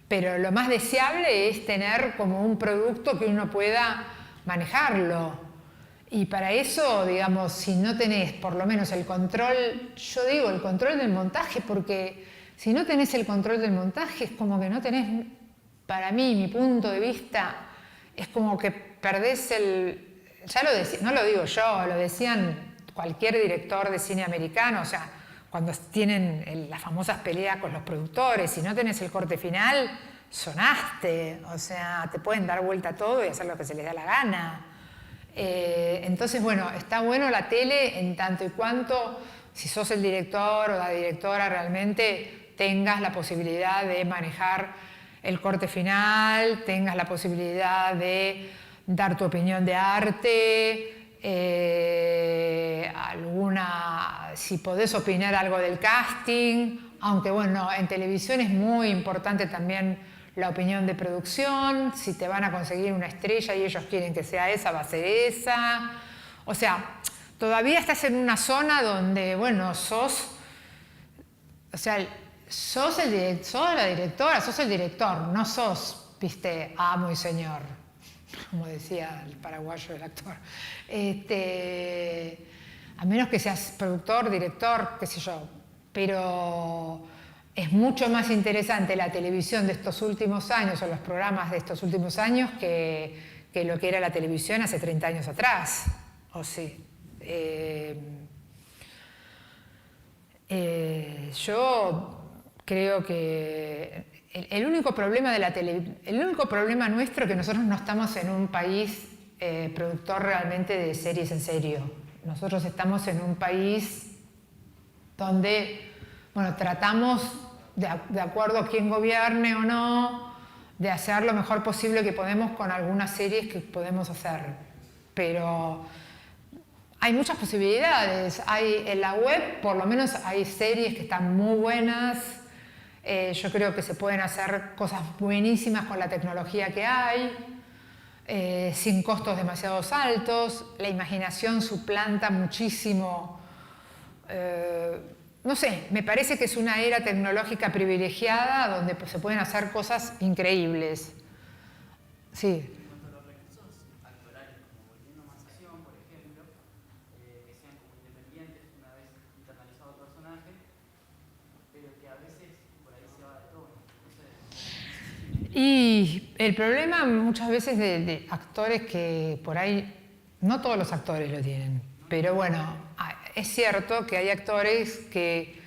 Speaker 1: Pero lo más deseable es tener como un producto que uno pueda manejarlo. Y para eso, digamos, si no tenés por lo menos el control, yo digo el control del montaje, porque si no tenés el control del montaje es como que no tenés, para mí, mi punto de vista, es como que perdés ya lo decía, no lo digo yo, lo decían cualquier director de cine americano, o sea, cuando tienen las famosas peleas con los productores, si no tenés el corte final, sonaste, o sea, te pueden dar vuelta a todo y hacer lo que se les da la gana. Entonces, bueno, está bueno la tele en tanto y cuanto, si sos el director o la directora, realmente tengas la posibilidad de manejar el corte final, tengas la posibilidad de dar tu opinión de arte, si podés opinar algo del casting, aunque bueno, en televisión es muy importante también la opinión de producción, si te van a conseguir una estrella y ellos quieren que sea esa, va a ser esa. O sea, todavía estás en una zona donde, bueno, sos la directora, sos el director, no sos, viste, amo y señor, como decía el paraguayo del actor. A menos que seas productor, director, qué sé yo, pero es mucho más interesante la televisión de estos últimos años o los programas de estos últimos años que lo que era la televisión hace 30 años atrás. O sí. Yo creo que el único problema de el único problema nuestro es que nosotros no estamos en un país productor realmente de series en serio. Nosotros estamos en un país donde, bueno, tratamos, de acuerdo a quién gobierne o no, de hacer lo mejor posible que podemos con algunas series que podemos hacer. Pero hay muchas posibilidades. En la web, por lo menos, hay series que están muy buenas. Yo creo que se pueden hacer cosas buenísimas con la tecnología que hay, sin costos demasiado altos. La imaginación suplanta muchísimo. No sé, me parece que es una era tecnológica privilegiada donde se pueden hacer cosas increíbles. Sí. Y El problema muchas veces de actores que por ahí, no todos los actores lo tienen, pero bueno, es cierto que hay actores que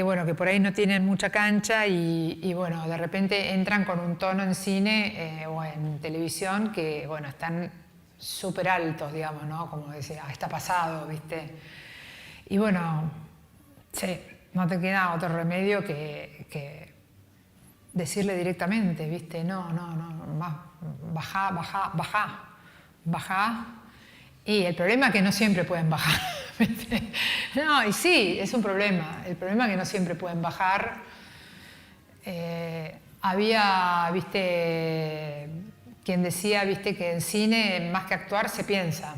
Speaker 1: bueno, que por ahí no tienen mucha cancha y bueno, de repente entran con un tono en cine o en televisión que bueno, están súper altos, digamos, ¿no? Como decir, está pasado, ¿viste? Y bueno, sí, no te queda otro remedio que decirle directamente, ¿viste? No, bajá. Y el problema es que no siempre pueden bajar. ¿Viste? No, y sí, es un problema. El problema es que no siempre pueden bajar. Había, ¿viste? Quien decía, ¿viste? Que en cine, más que actuar, se piensa.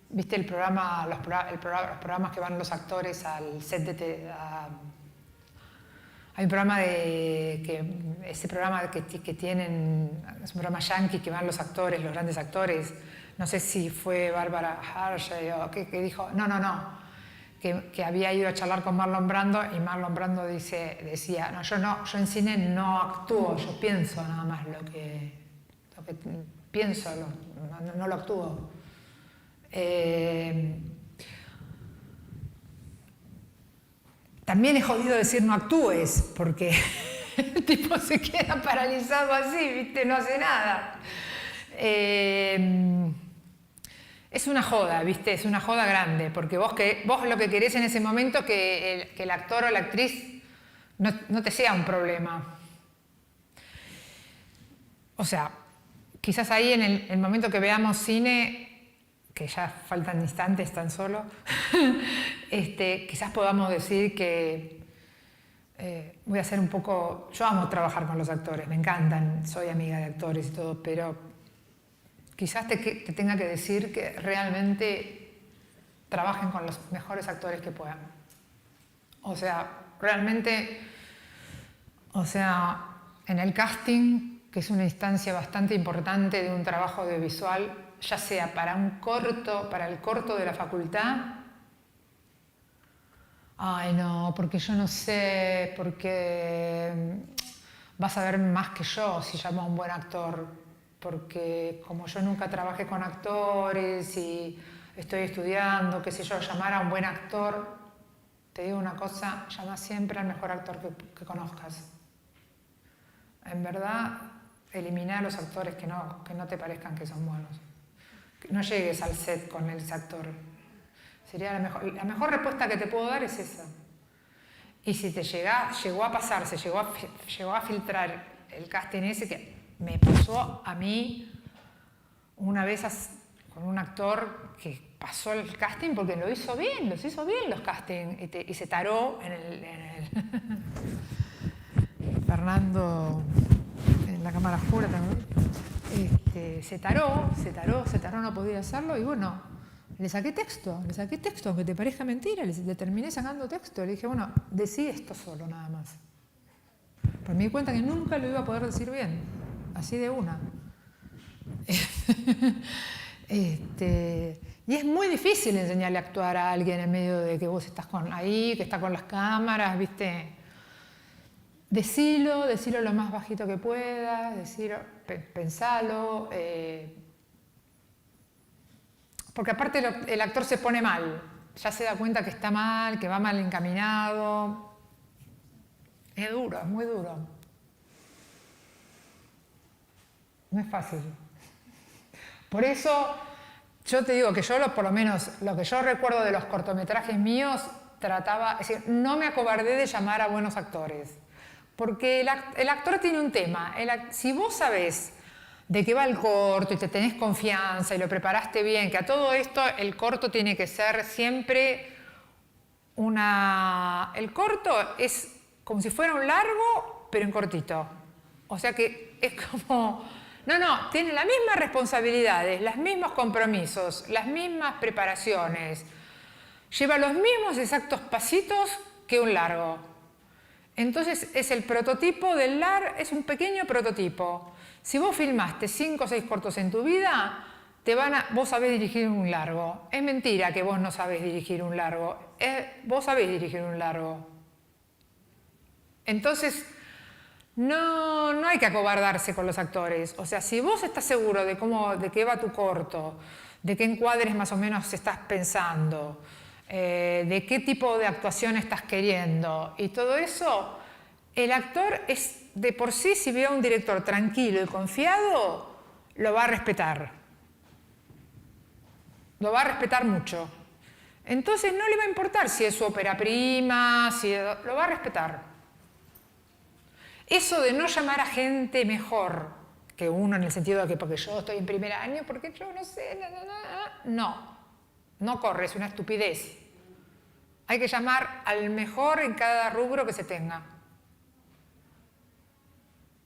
Speaker 1: ¿Viste el programa, los programas que van los actores al set de... Hay un programa ese programa que tienen, es un programa yankee que van los actores, los grandes actores. No sé si fue Bárbara Hershey o que dijo, que había ido a charlar con Marlon Brando y Marlon Brando decía, yo en cine no actúo, yo pienso nada más lo que pienso, no lo actúo. También es jodido decir no actúes, porque el tipo se queda paralizado así, ¿viste? No hace nada. Es una joda, ¿viste? Es una joda grande, porque vos lo que querés en ese momento es que el actor o la actriz no te sea un problema. O sea, quizás ahí en el momento que veamos cine, que ya faltan instantes tan solo, quizás podamos decir que voy a ser un poco... Yo amo trabajar con los actores, me encantan, soy amiga de actores y todo, pero quizás te tenga que decir que realmente trabajen con los mejores actores que puedan. O sea, realmente, en el casting, que es una instancia bastante importante de un trabajo audiovisual, ya sea para el corto de la facultad, ay no, porque yo no sé, porque vas a ver más que yo si llamo a un buen actor, porque como yo nunca trabajé con actores y estoy estudiando, qué sé yo, llamar a un buen actor, te digo una cosa, llama siempre al mejor actor que conozcas. En verdad, elimina a los actores que no te parezcan que son buenos. No llegues al set con ese actor. Sería la mejor respuesta que te puedo dar es esa. Y si te llegó a pasar, llegó a filtrar el casting ese, que me pasó a mí una vez con un actor que pasó el casting porque los hizo bien los castings y se taró en el Fernando en la cámara oscura también. Se taró, no podía hacerlo y bueno, le saqué texto, aunque te parezca mentira, le terminé sacando texto. Le dije, bueno, decí esto solo nada más. Pero me di cuenta que nunca lo iba a poder decir bien, así de una. Y es muy difícil enseñarle a actuar a alguien en medio de que vos estás ahí, que está con las cámaras, ¿viste? Decilo lo más bajito que puedas, pensalo. Porque aparte el actor se pone mal, ya se da cuenta que está mal, que va mal encaminado. Es duro, es muy duro. No es fácil. Por eso yo te digo que yo por lo menos lo que yo recuerdo de los cortometrajes míos es decir, no me acobardé de llamar a buenos actores. Porque el actor tiene un tema. Si vos sabés de qué va el corto y te tenés confianza y lo preparaste bien, que a todo esto el corto tiene que ser siempre El corto es como si fuera un largo, pero en cortito. O sea que es como... No, tiene las mismas responsabilidades, los mismos compromisos, las mismas preparaciones. Lleva los mismos exactos pasitos que un largo. Entonces es el prototipo del largo, es un pequeño prototipo. Si vos filmaste 5 o 6 cortos en tu vida, vos sabés dirigir un largo. Es mentira que vos no sabés dirigir un largo. Vos sabés dirigir un largo. Entonces, No hay que acobardarse con los actores. O sea, si vos estás seguro de qué va tu corto, de qué encuadres más o menos estás pensando, de qué tipo de actuación estás queriendo y todo eso, el actor es de por sí, si ve a un director tranquilo y confiado, lo va a respetar. Lo va a respetar mucho. Entonces no le va a importar si es su ópera prima, lo va a respetar. Eso de no llamar a gente mejor que uno en el sentido de que porque yo estoy en primer año, porque yo no sé, no corre, es una estupidez. Hay que llamar al mejor en cada rubro que se tenga.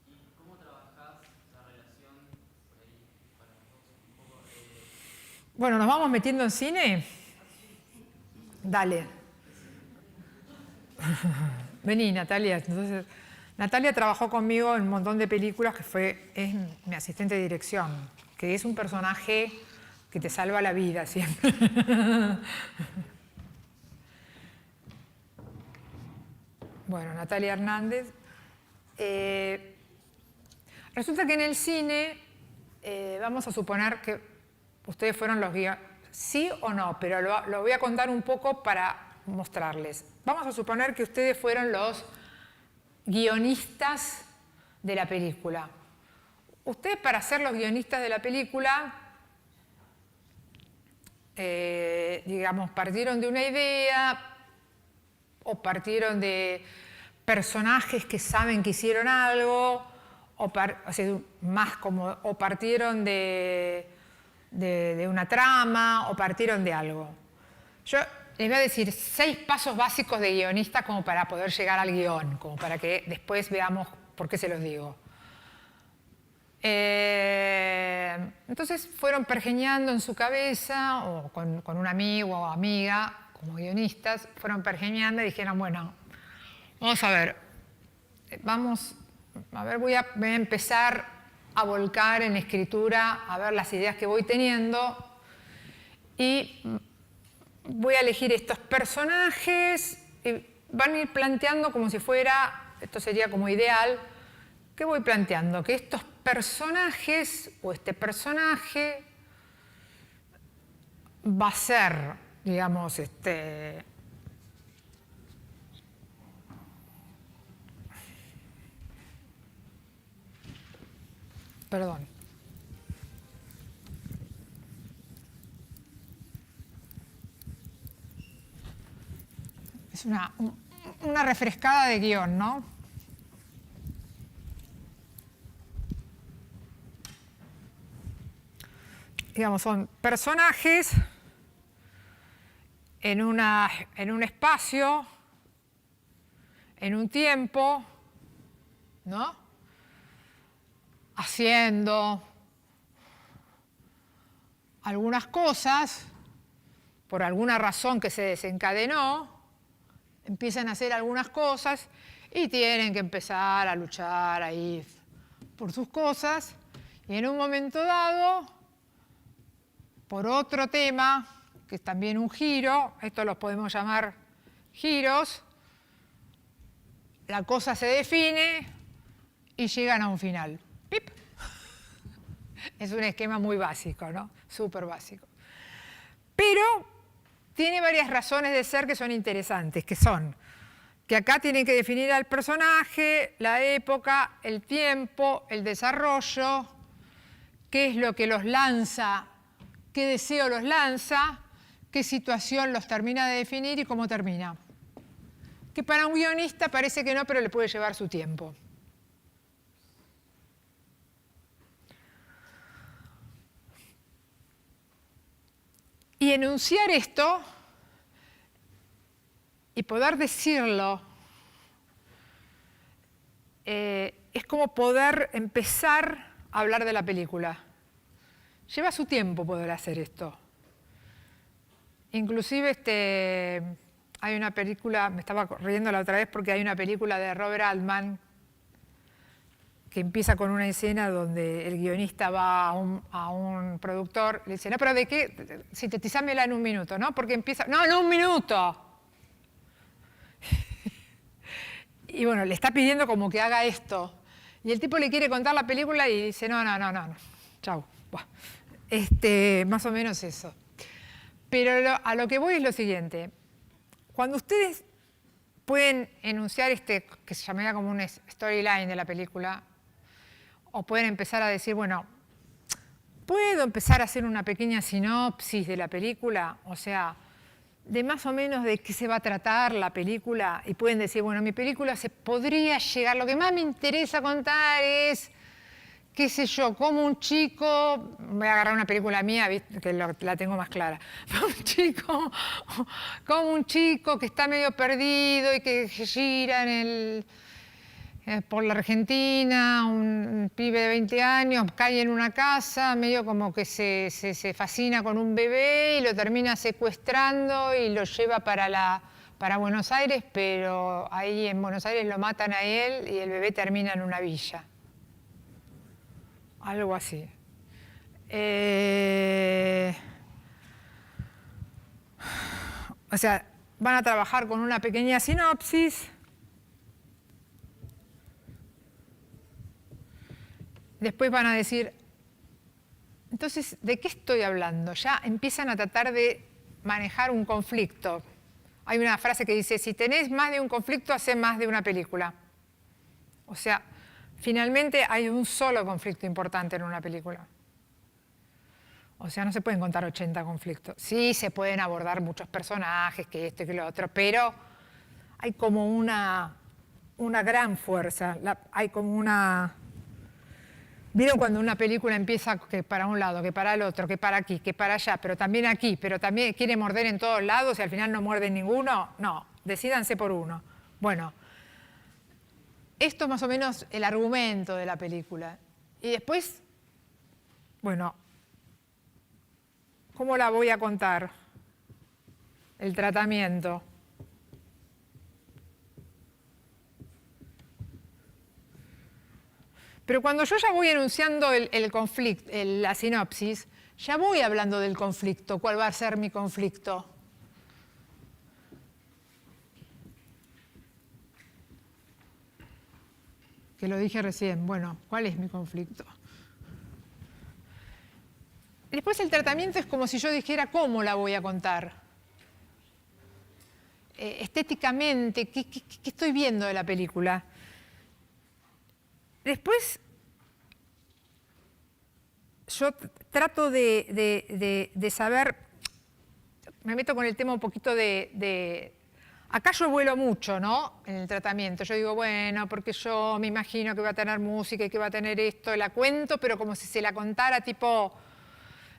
Speaker 2: ¿Y cómo trabajás la relación por ahí para vos un poco?
Speaker 1: Bueno, ¿nos vamos metiendo en cine? Dale. Vení, Natalia. Entonces, Natalia trabajó conmigo en un montón de películas, es mi asistente de dirección, que es un personaje que te salva la vida siempre. Bueno, Natalia Hernández. Resulta que en el cine, vamos a suponer que ustedes fueron los guionistas, sí o no, pero lo voy a contar un poco para mostrarles. Vamos a suponer que ustedes fueron los guionistas de la película. Ustedes, para ser los guionistas de la película, digamos, partieron de una idea o partieron de personajes que saben que hicieron algo, o partieron de una trama, o partieron de algo. Yo les voy a decir 6 pasos básicos de guionista como para poder llegar al guión, como para que después veamos por qué se los digo. Entonces fueron pergeñando en su cabeza, o con un amigo o amiga, como guionistas, fueron pergeñando y dijeron, bueno, vamos a ver, voy a empezar a volcar en escritura, a ver las ideas que voy teniendo y voy a elegir estos personajes y van a ir planteando como si fuera, esto sería como ideal, ¿qué voy planteando? Que estos personajes o este personaje va a ser, digamos, perdón. Es una refrescada de guión, ¿no? Digamos, son personajes en un espacio, en un tiempo, ¿no? Haciendo algunas cosas, por alguna razón que se desencadenó, empiezan a hacer algunas cosas y tienen que empezar a luchar ahí por sus cosas. Y en un momento dado, por otro tema, que es también un giro, esto los podemos llamar giros, la cosa se define y llegan a un final. ¡Pip! Es un esquema muy básico, ¿no? Súper básico. Pero tiene varias razones de ser que son interesantes, que son que acá tienen que definir al personaje, la época, el tiempo, el desarrollo, qué es lo que los lanza, qué deseo los lanza, qué situación los termina de definir y cómo termina. Que para un guionista parece que no, pero le puede llevar su tiempo. Y enunciar esto y poder decirlo es como poder empezar a hablar de la película. Lleva su tiempo poder hacer esto. Inclusive hay una película, me estaba riendo la otra vez porque hay una película de Robert Altman que empieza con una escena donde el guionista va a un productor, le dice, no, pero ¿de qué? Sintetizámela en un minuto, ¿no? Porque empieza, no, en un minuto. Y bueno, le está pidiendo como que haga esto. Y el tipo le quiere contar la película y dice, no, chau. Buah. Más o menos eso. Pero a lo que voy es lo siguiente. Cuando ustedes pueden enunciar que se llamaría como un storyline de la película, o pueden empezar a decir, bueno, ¿puedo empezar a hacer una pequeña sinopsis de la película? O sea, de más o menos de qué se va a tratar la película, y pueden decir, bueno, mi película se podría llegar, lo que más me interesa contar es, qué sé yo, como un chico, voy a agarrar una película mía, que la tengo más clara, como un chico que está medio perdido y que gira por la Argentina, un pibe de 20 años, cae en una casa, medio como que se fascina con un bebé y lo termina secuestrando y lo lleva para Buenos Aires, pero ahí en Buenos Aires lo matan a él y el bebé termina en una villa. Algo así. O sea, van a trabajar con una pequeña sinopsis. Después van a decir, entonces, ¿de qué estoy hablando? Ya empiezan a tratar de manejar un conflicto. Hay una frase que dice, si tenés más de un conflicto, hacé más de una película. O sea, finalmente hay un solo conflicto importante en una película. O sea, no se pueden contar 80 conflictos. Sí, se pueden abordar muchos personajes, que esto y que lo otro, pero hay como una gran fuerza, hay como una... ¿Vieron cuando una película empieza que para un lado, que para el otro, que para aquí, que para allá, pero también aquí, pero también quiere morder en todos lados y al final no muerde ninguno? No, decídanse por uno. Bueno, esto es más o menos el argumento de la película. Y después, bueno, ¿cómo la voy a contar? El tratamiento. Pero cuando yo ya voy enunciando el conflicto, la sinopsis, ya voy hablando del conflicto. ¿Cuál va a ser mi conflicto? Que lo dije recién. Bueno, ¿cuál es mi conflicto? Después el tratamiento es como si yo dijera cómo la voy a contar. Estéticamente, ¿qué estoy viendo de la película? Después, yo trato de saber, me meto con el tema un poquito acá yo vuelo mucho, ¿no? En el tratamiento. Yo digo, bueno, porque yo me imagino que va a tener música y que va a tener esto, la cuento, pero como si se la contara tipo,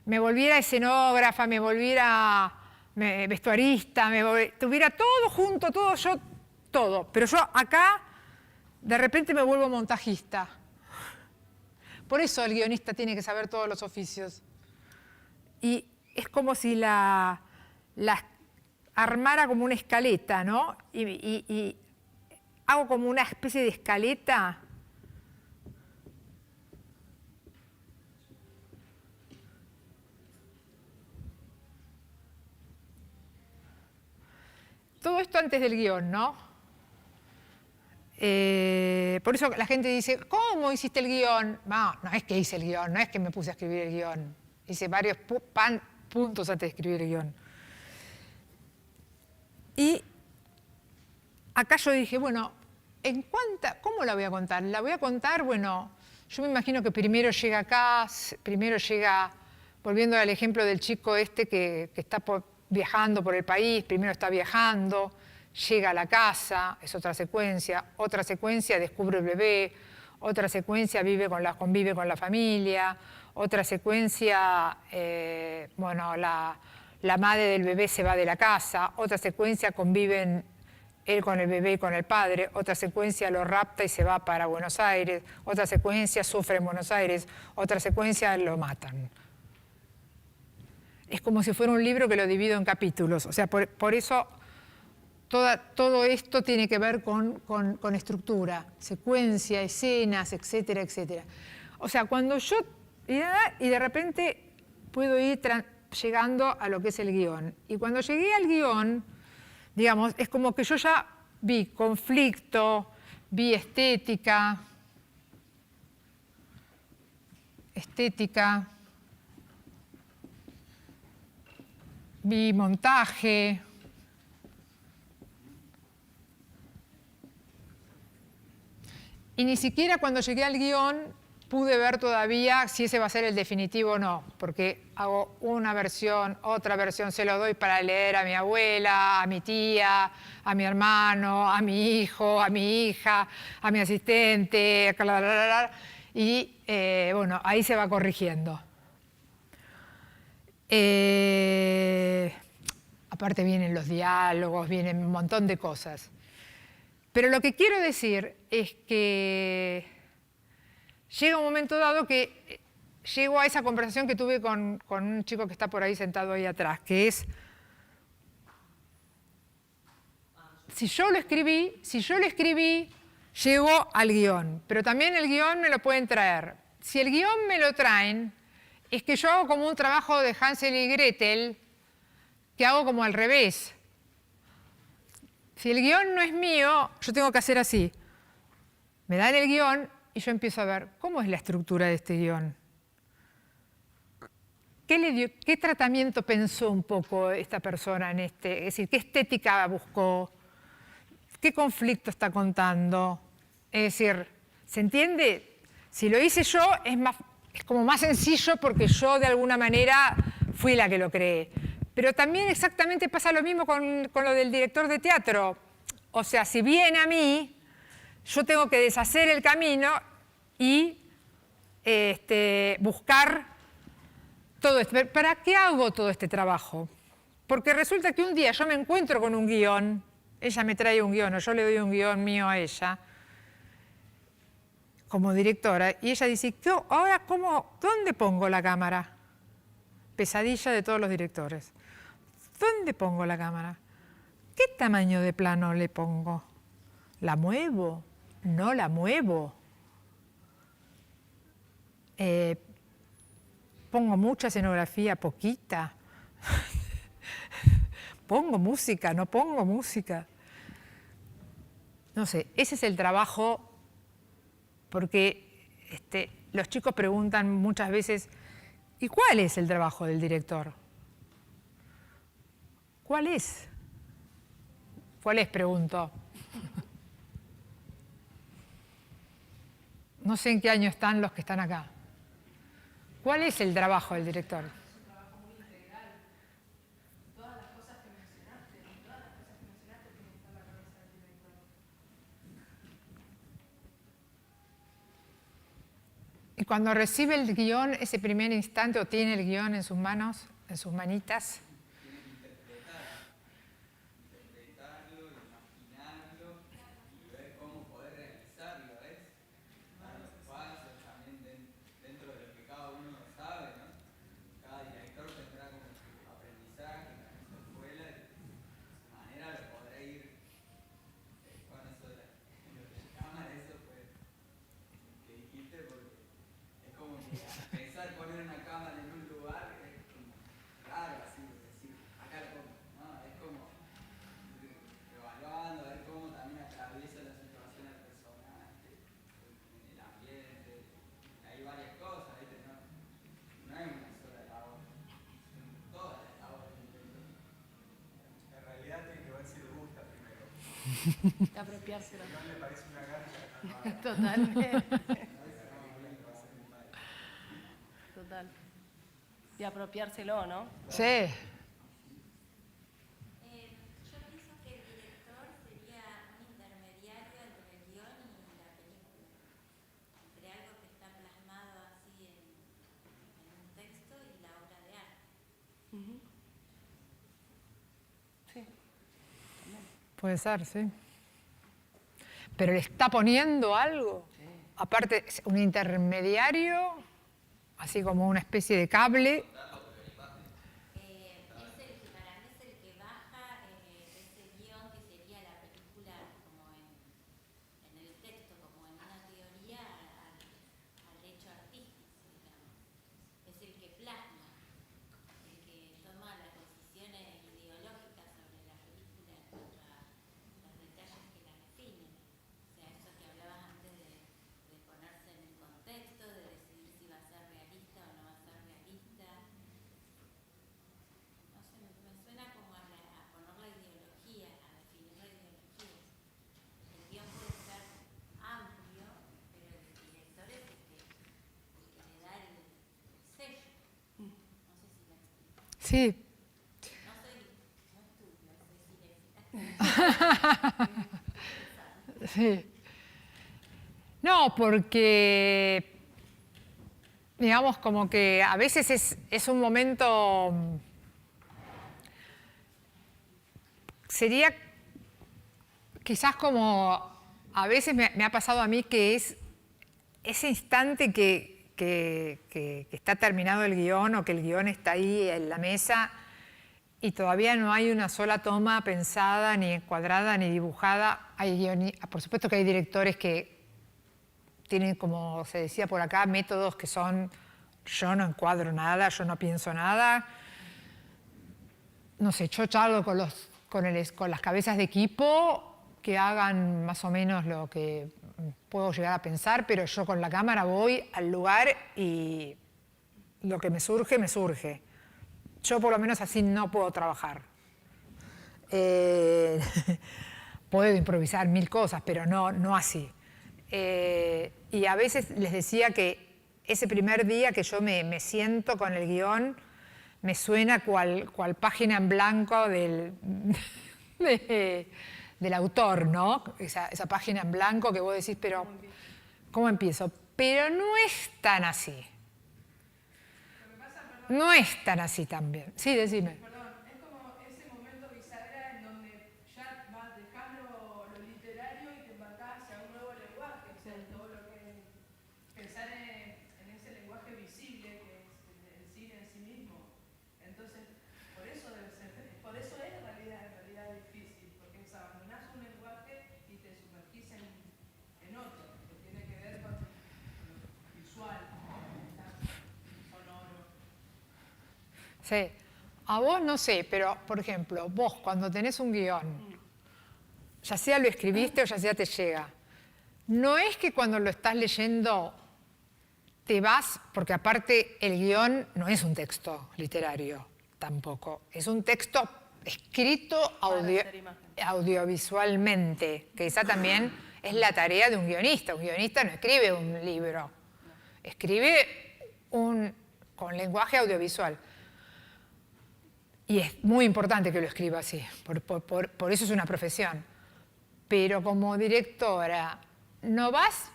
Speaker 1: me volviera escenógrafa, me volviera vestuarista, tuviera todo junto, todo. Pero yo acá, de repente me vuelvo montajista. Por eso el guionista tiene que saber todos los oficios. Y es como si la armara como una escaleta, ¿no? Y hago como una especie de escaleta. Todo esto antes del guión, ¿no? Por eso la gente dice, ¿cómo hiciste el guión? No es que hice el guión, no es que me puse a escribir el guión. Hice varios puntos antes de escribir el guión. Y acá yo dije, bueno, ¿cómo la voy a contar? La voy a contar, bueno, yo me imagino que primero llega acá, volviendo al ejemplo del chico que está viajando por el país, primero está viajando, llega a la casa, es otra secuencia descubre el bebé, otra secuencia convive con la familia, otra secuencia, bueno, la madre del bebé se va de la casa, otra secuencia conviven él con el bebé y con el padre, otra secuencia lo rapta y se va para Buenos Aires, otra secuencia sufre en Buenos Aires, otra secuencia lo matan. Es como si fuera un libro que lo divido en capítulos, o sea, por eso todo esto tiene que ver con estructura, secuencia, escenas, etcétera, etcétera. O sea, cuando yo... Y de repente puedo ir llegando a lo que es el guión. Y cuando llegué al guión, digamos, es como que yo ya vi conflicto, vi estética, estética, vi montaje, y ni siquiera cuando llegué al guión pude ver todavía si ese va a ser el definitivo o no, porque hago una versión, otra versión, se lo doy para leer a mi abuela, a mi tía, a mi hermano, a mi hijo, a mi hija, a mi asistente, y bueno, ahí se va corrigiendo. Aparte vienen los diálogos, vienen un montón de cosas. Pero lo que quiero decir es que llega un momento dado que llego a esa conversación que tuve con un chico que está por ahí sentado ahí atrás, que es, si yo lo escribí, llego al guión, pero también el guión me lo pueden traer. Si el guión me lo traen, es que yo hago como un trabajo de Hansel y Gretel, que hago como al revés. Si el guión no es mío, yo tengo que hacer así. Me dan el guión y yo empiezo a ver cómo es la estructura de este guión. ¿Qué tratamiento pensó un poco esta persona en este? Es decir, ¿qué estética buscó? ¿Qué conflicto está contando? Es decir, ¿se entiende? Si lo hice yo, es como más sencillo porque yo de alguna manera fui la que lo creé. Pero también exactamente pasa lo mismo con lo del director de teatro. O sea, si viene a mí, yo tengo que deshacer el camino y buscar todo esto. ¿Para qué hago todo este trabajo? Porque resulta que un día yo me encuentro con un guión, ella me trae un guión o yo le doy un guión mío a ella, como directora, y ella dice, ahora, ¿dónde pongo la cámara? Pesadilla de todos los directores. ¿Dónde pongo la cámara? ¿Qué tamaño de plano le pongo? ¿La muevo? ¿No la muevo? ¿Pongo mucha escenografía? ¿Poquita? ¿Pongo música? ¿No pongo música? No sé, ese es el trabajo, porque los chicos preguntan muchas veces, ¿y cuál es el trabajo del director? ¿Cuál es? ¿Cuál es? Pregunto. No sé en qué año están los que están acá. ¿Cuál es el trabajo del director?
Speaker 4: Es un trabajo muy integral. Todas las cosas que mencionaste tienen que estar en la cabeza del director.
Speaker 1: Y cuando recibe el guión, ese primer instante, o tiene el guión en sus manos, en sus manitas,
Speaker 2: interpretarlo, imaginarlo y ver cómo poder realizarlo, ¿ves? Dar los pasos también dentro de lo que cada uno sabe, ¿no? Cada director tendrá como su aprendizaje, también su escuela, y de su manera lo podrá ir con eso de la cámara, eso fue que dijiste, porque es como que pensar poner una cámara en un lugar es como raro, así, decir, acá lo pongo, ¿no? Es como evaluando, a ver cómo también atraviesa la situación al personaje, en el ambiente, hay varias cosas, ¿viste? No es una sola labor, son todas las labores del director.
Speaker 3: En realidad tiene que ver si le gusta primero.
Speaker 4: Apropiárselo.
Speaker 3: Si no le parece una garcha, no.
Speaker 4: Totalmente. Total. Y apropiárselo, ¿no?
Speaker 1: sí.
Speaker 5: Yo pienso que el director sería un intermediario entre el guión y la película, entre algo que está plasmado así en un texto y la obra de arte.
Speaker 4: Sí.
Speaker 1: Puede ser, sí. Pero le está poniendo algo. Aparte, es un intermediario, así como una especie de cable.
Speaker 5: Para mí es el que baja ese guión que sería la película como en el texto, como en una teoría al hecho artístico, digamos. Es el que plasma, el que toma las decisiones ideológicas sobre la película en cuanto a los detalles que la definen. O sea, eso que hablabas antes de ponerse en el contexto, de decidir si va a ser realista
Speaker 1: Sí.
Speaker 5: No soy muy cinéfila.
Speaker 1: Sí. No, porque, digamos, como que a veces es un momento, sería quizás como, a veces me ha pasado a mí que es ese instante que está terminado el guión o que el guión está ahí en la mesa y todavía no hay una sola toma pensada, ni encuadrada, ni dibujada. Por supuesto que hay directores que tienen, como se decía por acá, métodos que son, yo no encuadro nada, yo no pienso nada. No sé, yo charlo con las cabezas de equipo que hagan más o menos lo que puedo llegar a pensar, pero yo con la cámara voy al lugar y lo que me surge, me surge. Yo por lo menos así no puedo trabajar. Puedo improvisar mil cosas, pero no así. Y a veces les decía que ese primer día que yo me siento con el guión, me suena cual página en blanco del autor, ¿no? Esa página en blanco que vos decís, pero ¿cómo empiezo? Pero no es tan así. No es tan así también. Sí, decime.
Speaker 4: Perdón, es como ese momento bisagra en donde ya vas dejando lo literario y te embarcás hacia un nuevo lenguaje, o sea, todo lo que pensar en ese lenguaje visible que es el cine en sí mismo. Entonces, por eso es en realidad difícil, porque es abandonás un lenguaje y te sumergís en otro, que tiene que ver con lo visual, sonoro.
Speaker 1: Sí. A vos no sé, pero por ejemplo, vos cuando tenés un guión, ya sea lo escribiste o ya sea te llega, no es que cuando lo estás leyendo te vas, porque aparte el guión no es un texto literario tampoco, es un texto escrito audiovisualmente, que esa también es la tarea de un guionista. Un guionista no escribe un libro, escribe con lenguaje audiovisual. Y es muy importante que lo escriba así, por eso es una profesión. Pero como directora, ¿no vas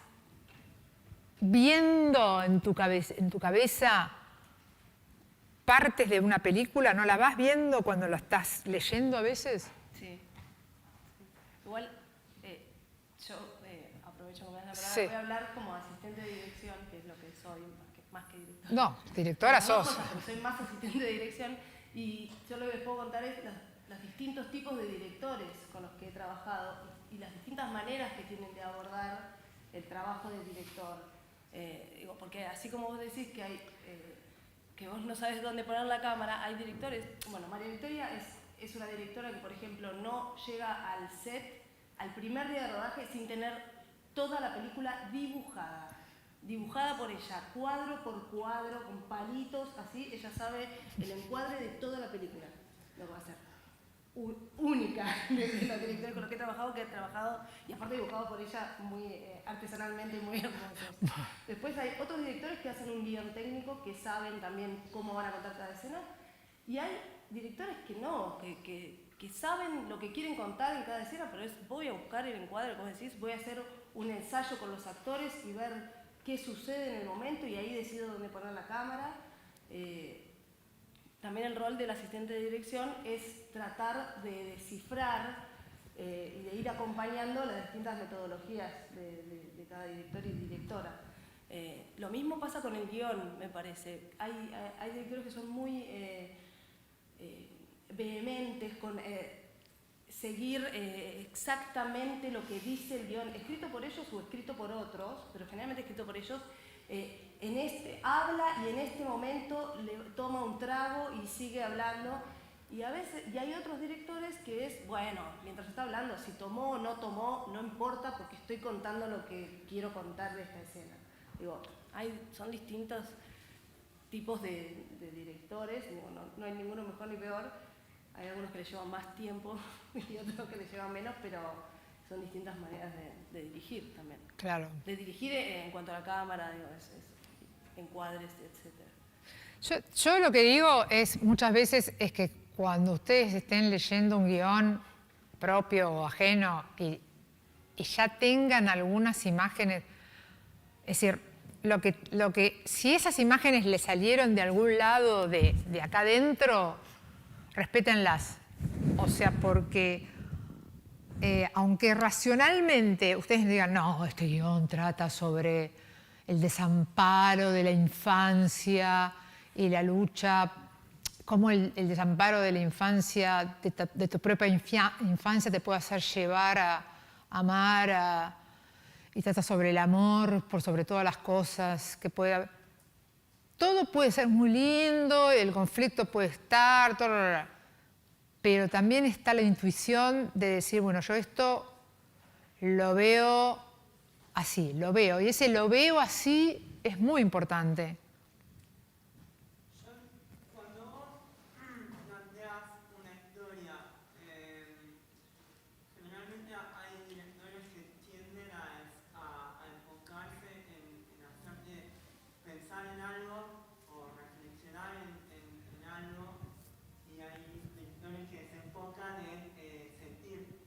Speaker 1: viendo en tu cabeza partes de una película? ¿No la vas viendo cuando la estás leyendo a veces?
Speaker 6: Sí. Igual, yo aprovecho que me das la palabra,
Speaker 1: Sí.
Speaker 6: voy a hablar como asistente de dirección, que es lo que soy, más que directora.
Speaker 1: No, directora
Speaker 6: Las dos
Speaker 1: sos.
Speaker 6: cosas, pero soy más asistente de dirección y yo lo que les puedo contar es los distintos tipos de directores con los que he trabajado y las distintas maneras que tienen de abordar el trabajo del director. Digo, porque así como vos decís que hay que vos no sabes dónde poner la cámara, hay directores. Bueno, María Victoria es una directora que, por ejemplo, no llega al set al primer día de rodaje sin tener toda la película dibujada por ella, cuadro por cuadro, con palitos, así, ella sabe el encuadre de toda la película, lo que va a hacer. Única de la directora con la que he trabajado, y aparte dibujado por ella muy artesanalmente, muy hermoso. Después hay otros directores que hacen un guión técnico, que saben también cómo van a contar cada escena, y hay directores que no, que saben lo que quieren contar en cada escena, pero voy a buscar el encuadre, como decís, voy a hacer un ensayo con los actores y ver qué sucede en el momento, y ahí decido dónde poner la cámara. También el rol del asistente de dirección es tratar de descifrar y de ir acompañando las distintas metodologías de cada director y directora. Lo mismo pasa con el guión, me parece. Hay directores que son muy vehementes con seguir exactamente lo que dice el guión, escrito por ellos o escrito por otros, pero generalmente escrito por ellos. Habla y en este momento le toma un trago y sigue hablando, y hay otros directores que es, bueno, mientras está hablando, si tomó o no tomó, no importa porque estoy contando lo que quiero contar de esta escena. Digo, son distintos tipos de directores, digo, no hay ninguno mejor ni peor, hay algunos que le llevan más tiempo y otros que le llevan menos, pero son distintas maneras de dirigir también.
Speaker 1: Claro.
Speaker 6: De dirigir en cuanto a la cámara, digo, encuadres, etc.
Speaker 1: Yo lo que digo es, muchas veces, es que cuando ustedes estén leyendo un guión propio o ajeno y ya tengan algunas imágenes, es decir, si esas imágenes le salieron de algún lado de acá adentro, respétenlas. O sea, porque aunque racionalmente ustedes digan, no, este guión trata sobre el desamparo de la infancia y la lucha, cómo el desamparo de la infancia, de tu propia infancia te puede hacer llevar a amar, y trata sobre el amor por sobre todas las cosas, que todo puede ser muy lindo, el conflicto puede estar, pero también está la intuición de decir, bueno, yo esto lo veo así, lo veo, y ese lo veo así es muy importante.
Speaker 7: Cuando vos planteás una historia, generalmente hay directores que tienden a enfocarse en hacerte pensar en algo o reflexionar en algo, y hay directores que se enfocan en sentir,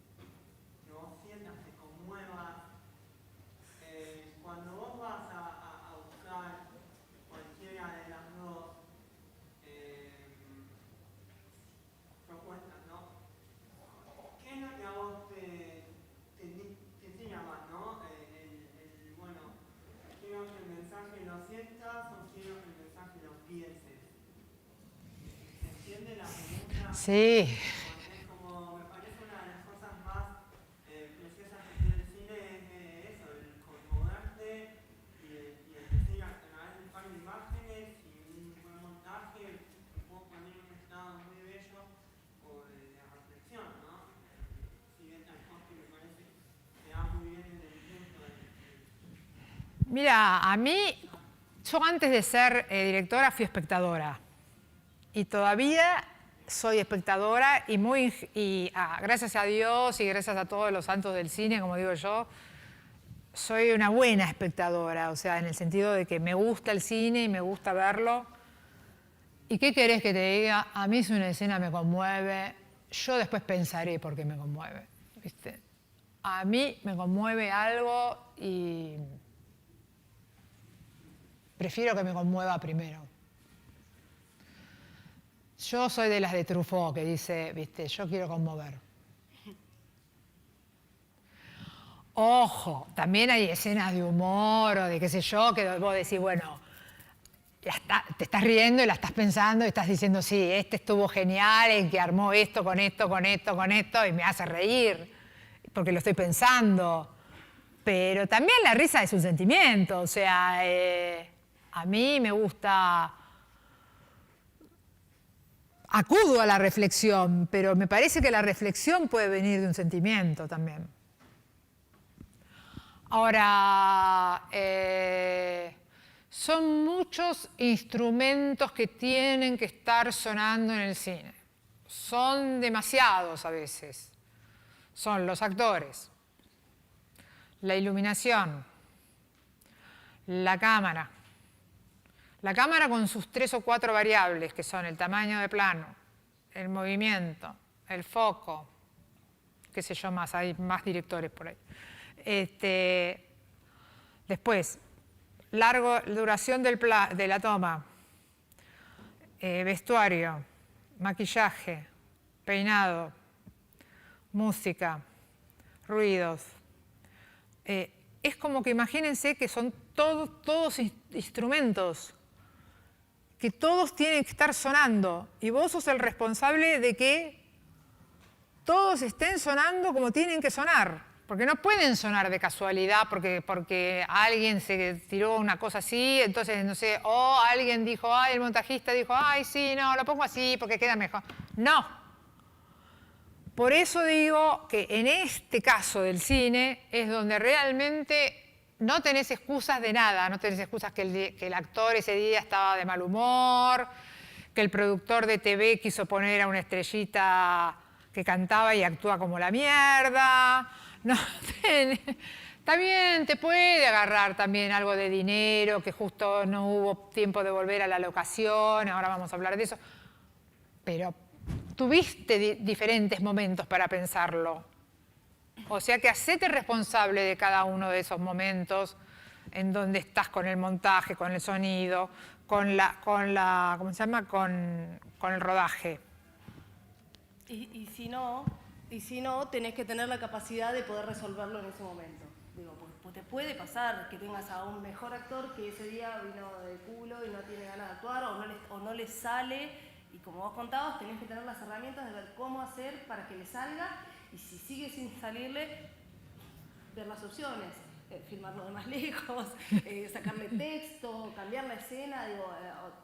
Speaker 7: que vos sientas, te conmuevas. Cuando vos vas a buscar cualquiera de las dos propuestas, ¿no? ¿Qué es lo que a vos te llama, ¿no? Bueno, quiero que el mensaje lo sientas o quiero que el mensaje lo pienses. ¿Se entiende la pregunta?
Speaker 1: Sí.
Speaker 7: Es como, me parece una de las cosas más preciosas que tiene el cine, es eso, el conmoverte y el decir a través de un par de imágenes y un buen montaje, te puedo poner en un estado muy bello o de reflexión, ¿no? Si bien Tchaikovsky me parece que da muy bien en el punto de...
Speaker 1: Mira, a mí, yo antes de ser directora fui espectadora. Y todavía soy espectadora y gracias a Dios y gracias a todos los santos del cine, como digo yo, soy una buena espectadora, o sea, en el sentido de que me gusta el cine y me gusta verlo. ¿Y qué querés que te diga? A mí si una escena me conmueve, yo después pensaré por qué me conmueve, ¿viste? A mí me conmueve algo y prefiero que me conmueva primero. Yo soy de las de Truffaut, que dice, viste, yo quiero conmover. Ojo, también hay escenas de humor o de qué sé yo, que vos decís, bueno, te estás riendo y la estás pensando y estás diciendo, sí, este estuvo genial en que armó esto, con esto, con esto, con esto, y me hace reír, porque lo estoy pensando. Pero también la risa es un sentimiento, o sea, a mí me gusta... Acudo a la reflexión, pero me parece que la reflexión puede venir de un sentimiento también. Ahora, son muchos instrumentos que tienen que estar sonando en el cine. Son demasiados a veces. Son los actores, la iluminación, la cámara. La cámara con sus 3 o 4 variables, que son el tamaño de plano, el movimiento, el foco, qué sé yo más, hay más directores por ahí. Después, duración de la toma, vestuario, maquillaje, peinado, música, ruidos. Es como que imagínense que son todos instrumentos que todos tienen que estar sonando y vos sos el responsable de que todos estén sonando como tienen que sonar, porque no pueden sonar de casualidad porque alguien se tiró una cosa así, entonces no sé, o alguien dijo, ay, el montajista dijo, ay, sí, no, lo pongo así porque queda mejor. No. Por eso digo que en este caso del cine es donde realmente no tenés excusas de nada, no tenés excusas que el actor ese día estaba de mal humor, que el productor de TV quiso poner a una estrellita que cantaba y actúa como la mierda. No, Está bien, te puede agarrar también algo de dinero, que justo no hubo tiempo de volver a la locación, ahora vamos a hablar de eso. Pero tuviste diferentes momentos para pensarlo. O sea que hacete responsable de cada uno de esos momentos en donde estás con el montaje, con el sonido, con ¿cómo se llama? Con el rodaje.
Speaker 6: Y si no, tenés que tener la capacidad de poder resolverlo en ese momento. Digo, pues te puede pasar que tengas a un mejor actor que ese día vino de culo y no tiene ganas de actuar o no le sale, y como vos contabas, tenés que tener las herramientas de ver cómo hacer para que le salga, y si sigue sin salirle, ver las opciones. Filmarlo de más lejos, sacarle texto, cambiar la escena, digo,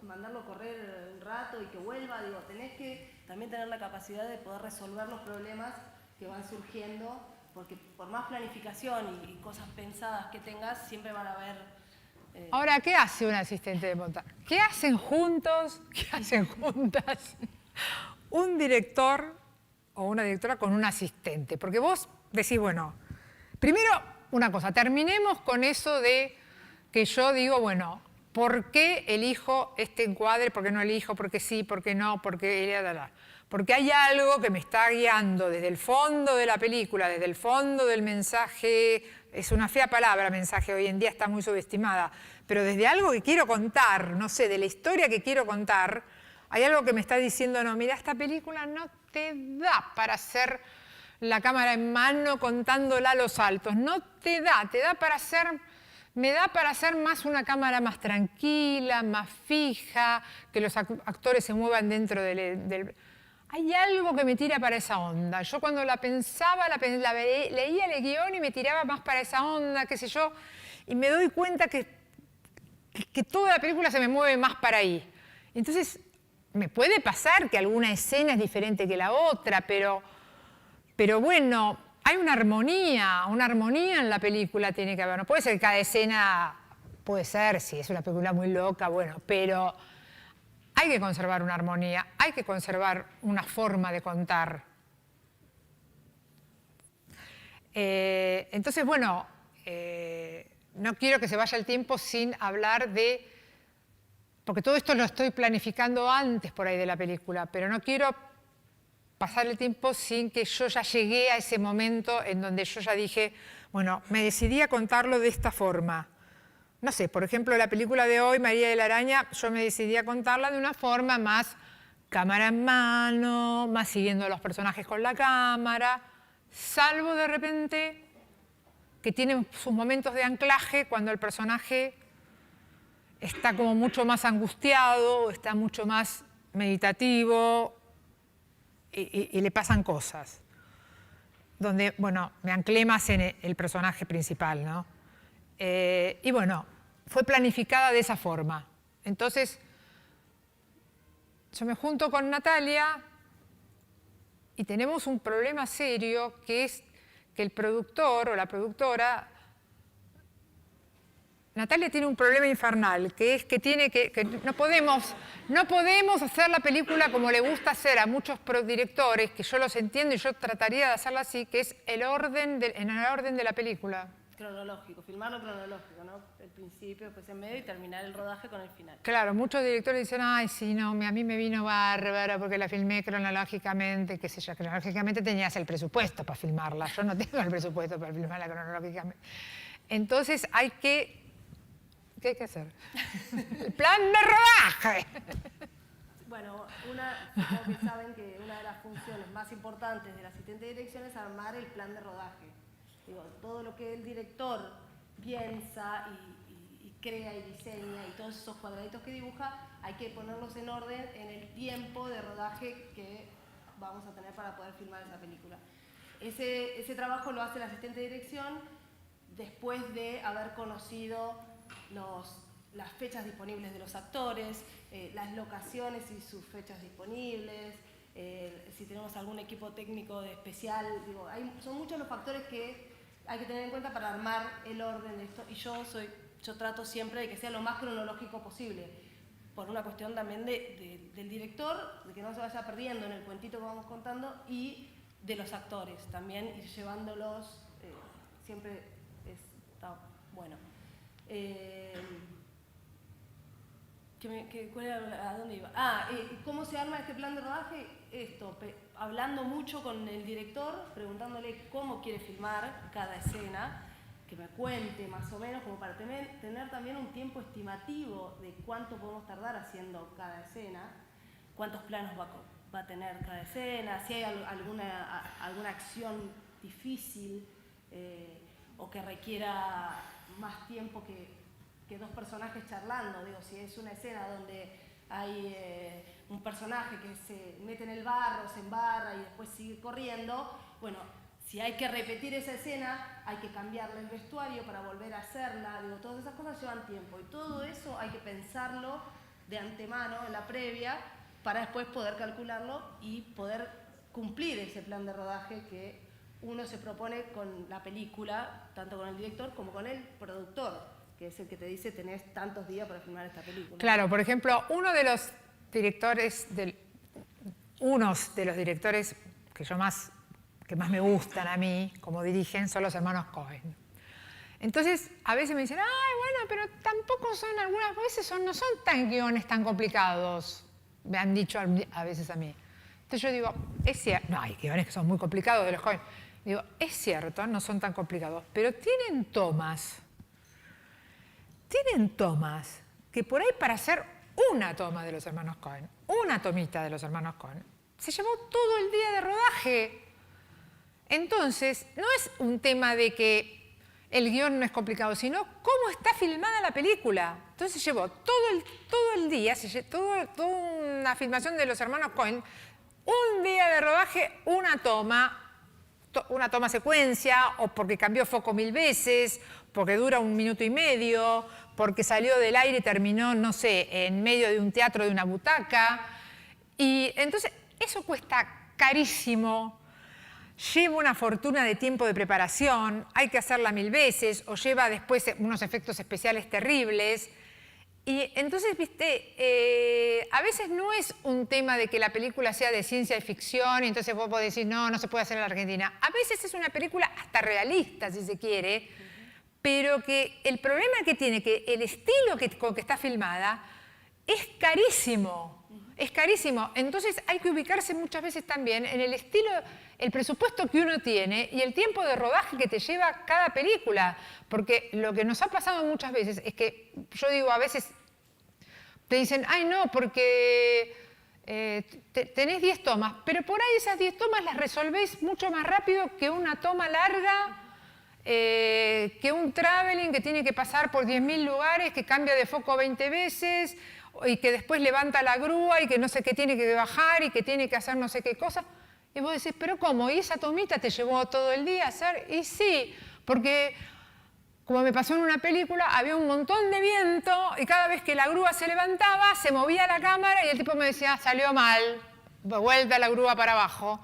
Speaker 6: mandarlo a correr un rato y que vuelva. Digo, tenés que también tener la capacidad de poder resolver los problemas que van surgiendo, porque por más planificación y cosas pensadas que tengas, siempre van a haber...
Speaker 1: Ahora, ¿qué hace un asistente de montaje? ¿Qué hacen juntos? ¿Qué hacen juntas un director o una directora con un asistente? Porque vos decís, bueno, primero... Una cosa, terminemos con eso de que yo digo, bueno, ¿por qué elijo este encuadre? ¿Por qué no elijo? ¿Por qué sí? ¿Por qué no? ¿Por qué? Porque hay algo que me está guiando desde el fondo de la película, desde el fondo del mensaje. Es una fea palabra, mensaje, hoy en día está muy subestimada. Pero desde algo que quiero contar, no sé, de la historia que quiero contar, hay algo que me está diciendo, no, mira, esta película no te da para hacer... la cámara en mano contándola a los saltos. No te da para hacer, me da para hacer más una cámara más tranquila, más fija, que los actores se muevan dentro del... Hay algo que me tira para esa onda. Yo cuando la pensaba, leía el guión y me tiraba más para esa onda, qué sé yo, y me doy cuenta que toda la película se me mueve más para ahí. Entonces, me puede pasar que alguna escena es diferente que la otra, pero bueno, hay una armonía en la película tiene que haber. No puede ser que cada escena, puede ser, si es una película muy loca, bueno, pero hay que conservar una armonía, hay que conservar una forma de contar. Entonces, bueno, no quiero que se vaya el tiempo sin hablar de... Porque todo esto lo estoy planificando antes por ahí de la película, pero no quiero... pasar el tiempo sin que yo ya llegué a ese momento en donde yo ya dije, bueno, me decidí a contarlo de esta forma. No sé, por ejemplo, la película de hoy, María de la Araña, yo me decidí a contarla de una forma más cámara en mano, más siguiendo a los personajes con la cámara, salvo de repente que tienen sus momentos de anclaje cuando el personaje está como mucho más angustiado, está mucho más meditativo, y le pasan cosas, donde, bueno, me anclé más en el personaje principal, ¿no? Y bueno, fue planificada de esa forma. Entonces, yo me junto con Natalia y tenemos un problema serio, que es que el productor o la productora... Natalia tiene un problema infernal, que es que no podemos hacer la película como le gusta hacer a muchos directores, que yo los entiendo y yo trataría de hacerla así, que es en el orden de la película.
Speaker 6: Cronológico, filmarlo cronológico, ¿no? El principio, después en medio y terminar el rodaje con el final.
Speaker 1: Claro, muchos directores dicen, ay, sí, no, a mí me vino bárbaro porque la filmé cronológicamente, qué sé yo, cronológicamente tenías el presupuesto para filmarla, yo no tengo el presupuesto para filmarla cronológicamente. Entonces ¿qué hay que hacer? ¡El plan de rodaje!
Speaker 6: Bueno, supongo que saben que una de las funciones más importantes del asistente de dirección es armar el plan de rodaje. Digo, todo lo que el director piensa y crea y diseña y todos esos cuadraditos que dibuja, hay que ponerlos en orden en el tiempo de rodaje que vamos a tener para poder filmar esa película. Ese trabajo lo hace el asistente de dirección después de haber conocido las fechas disponibles de los actores, las locaciones y sus fechas disponibles, si tenemos algún equipo técnico especial. Digo, son muchos los factores que hay que tener en cuenta para armar el orden de esto, y yo trato siempre de que sea lo más cronológico posible, por una cuestión también del director, de que no se vaya perdiendo en el cuentito que vamos contando, y de los actores también, ir llevándolos siempre Está bueno. ¿A dónde iba? ¿Cómo se arma este plan de rodaje? Hablando mucho con el director, preguntándole cómo quiere filmar cada escena, que me cuente más o menos, como para tener también un tiempo estimativo de cuánto podemos tardar haciendo cada escena, cuántos planos va a tener cada escena, si hay alguna acción difícil o que requiera más tiempo que dos personajes charlando. Digo, si es una escena donde hay un personaje que se mete en el barro, se embarra y después sigue corriendo, bueno, si hay que repetir esa escena, hay que cambiarle el vestuario para volver a hacerla. Digo, todas esas cosas llevan tiempo y todo eso hay que pensarlo de antemano, en la previa, para después poder calcularlo y poder cumplir ese plan de rodaje que uno se propone con la película, tanto con el director como con el productor, que es el que te dice tenés tantos días para filmar esta película.
Speaker 1: Claro, por ejemplo, unos de los directores que más me gustan a mí, como dirigen, son los hermanos Coen. Entonces, a veces me dicen, ay, bueno, pero tampoco son, algunas veces no son tan guiones tan complicados, me han dicho a veces a mí. Entonces yo digo, es cierto, no, hay guiones que son muy complicados de los Coen. Digo, es cierto, no son tan complicados, pero tienen tomas que por ahí para hacer una toma de los hermanos Coen, una tomita de los hermanos Coen, se llevó todo el día de rodaje. Entonces, no es un tema de que el guión no es complicado, sino cómo está filmada la película. Entonces llevó todo el día, toda una filmación de los hermanos Coen, un día de rodaje, una toma secuencia, o porque cambió foco 1000 veces, porque dura 1 minuto y medio, porque salió del aire y terminó, no sé, en medio de un teatro de una butaca. Y entonces eso cuesta carísimo, lleva una fortuna de tiempo de preparación, hay que hacerla 1000 veces, o lleva después unos efectos especiales terribles. Y entonces, viste, a veces no es un tema de que la película sea de ciencia y ficción y entonces vos podés decir, no se puede hacer en la Argentina. A veces es una película hasta realista, si se quiere, pero que el problema que tiene, que el estilo con que está filmada es carísimo. Es carísimo. Entonces hay que ubicarse muchas veces también en el estilo, el presupuesto que uno tiene y el tiempo de rodaje que te lleva cada película. Porque lo que nos ha pasado muchas veces es que, yo digo, a veces te dicen, ay no, porque tenés 10 tomas, pero por ahí esas 10 tomas las resolvés mucho más rápido que una toma larga, que un traveling que tiene que pasar por 10.000 lugares, que cambia de foco 20 veces, y que después levanta la grúa y que no sé qué tiene que bajar y que tiene que hacer no sé qué cosa. Y vos decís, pero ¿cómo? ¿Y esa tomita te llevó todo el día a hacer? Y sí, porque como me pasó en una película, había un montón de viento y cada vez que la grúa se levantaba, se movía la cámara y el tipo me decía, salió mal, vuelta la grúa para abajo.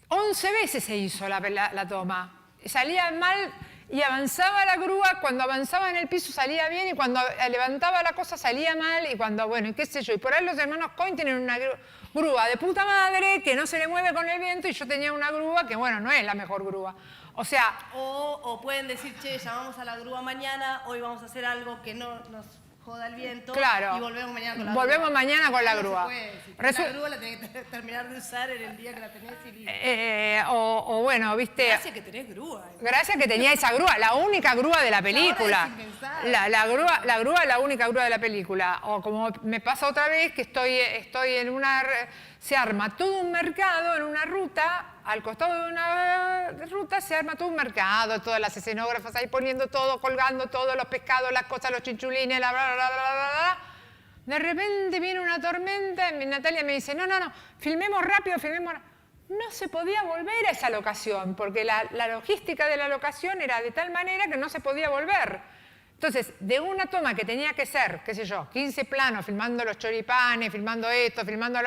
Speaker 1: 11 veces se hizo la toma. Salía mal y avanzaba la grúa, cuando avanzaba en el piso salía bien y cuando levantaba la cosa salía mal y cuando, bueno, y qué sé yo. Y por ahí los hermanos Coen tienen una grúa de puta madre que no se le mueve con el viento y yo tenía una grúa que, bueno, no es la mejor grúa. O sea...
Speaker 6: O pueden decir, che, llamamos a la grúa mañana, hoy vamos a hacer algo que no nos joda el viento.
Speaker 1: Claro.
Speaker 6: Y volvemos mañana con la grúa.
Speaker 1: Volvemos mañana con la grúa.
Speaker 6: No se puede. Si la grúa la tenés que terminar de usar en el día que la tenés y listo.
Speaker 1: O bueno, viste...
Speaker 6: Gracias que tenés grúa.
Speaker 1: Gracias que tenía esa grúa, la única grúa de la película. La grúa, la única grúa de la película. O como me pasa otra vez que estoy en una... Se arma todo un mercado en una ruta, al costado de una ruta se arma todo un mercado, todas las escenógrafas ahí poniendo todo, colgando todo, los pescados, las cosas, los chinchulines, bla, bla, bla, bla, bla, bla. De repente viene una tormenta y Natalia me dice, no, filmemos rápido, filmemos rápido. No se podía volver a esa locación, porque la logística de la locación era de tal manera que no se podía volver. Entonces, de una toma que tenía que ser, qué sé yo, 15 planos, filmando los choripanes, filmando esto, filmando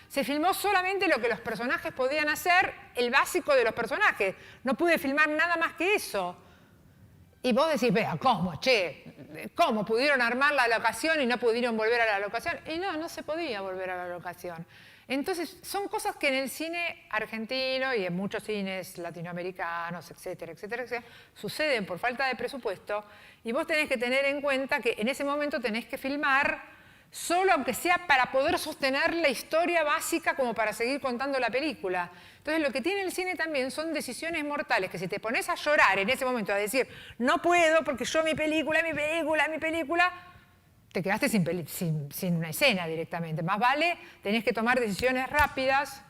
Speaker 1: se filmó solamente lo que los personajes podían hacer, el básico de los personajes. No pude filmar nada más que eso. Y vos decís, vea, ¿cómo, che? ¿Cómo pudieron armar la locación y no pudieron volver a la locación? Y no se podía volver a la locación. Entonces, son cosas que en el cine argentino y en muchos cines latinoamericanos, etcétera, etcétera, etcétera, suceden por falta de presupuesto, y vos tenés que tener en cuenta que en ese momento tenés que filmar solo aunque sea para poder sostener la historia básica como para seguir contando la película. Entonces, lo que tiene el cine también son decisiones mortales, que si te pones a llorar en ese momento, a decir, no puedo porque yo mi película, te quedaste sin una escena directamente. Más vale, tenés que tomar decisiones rápidas,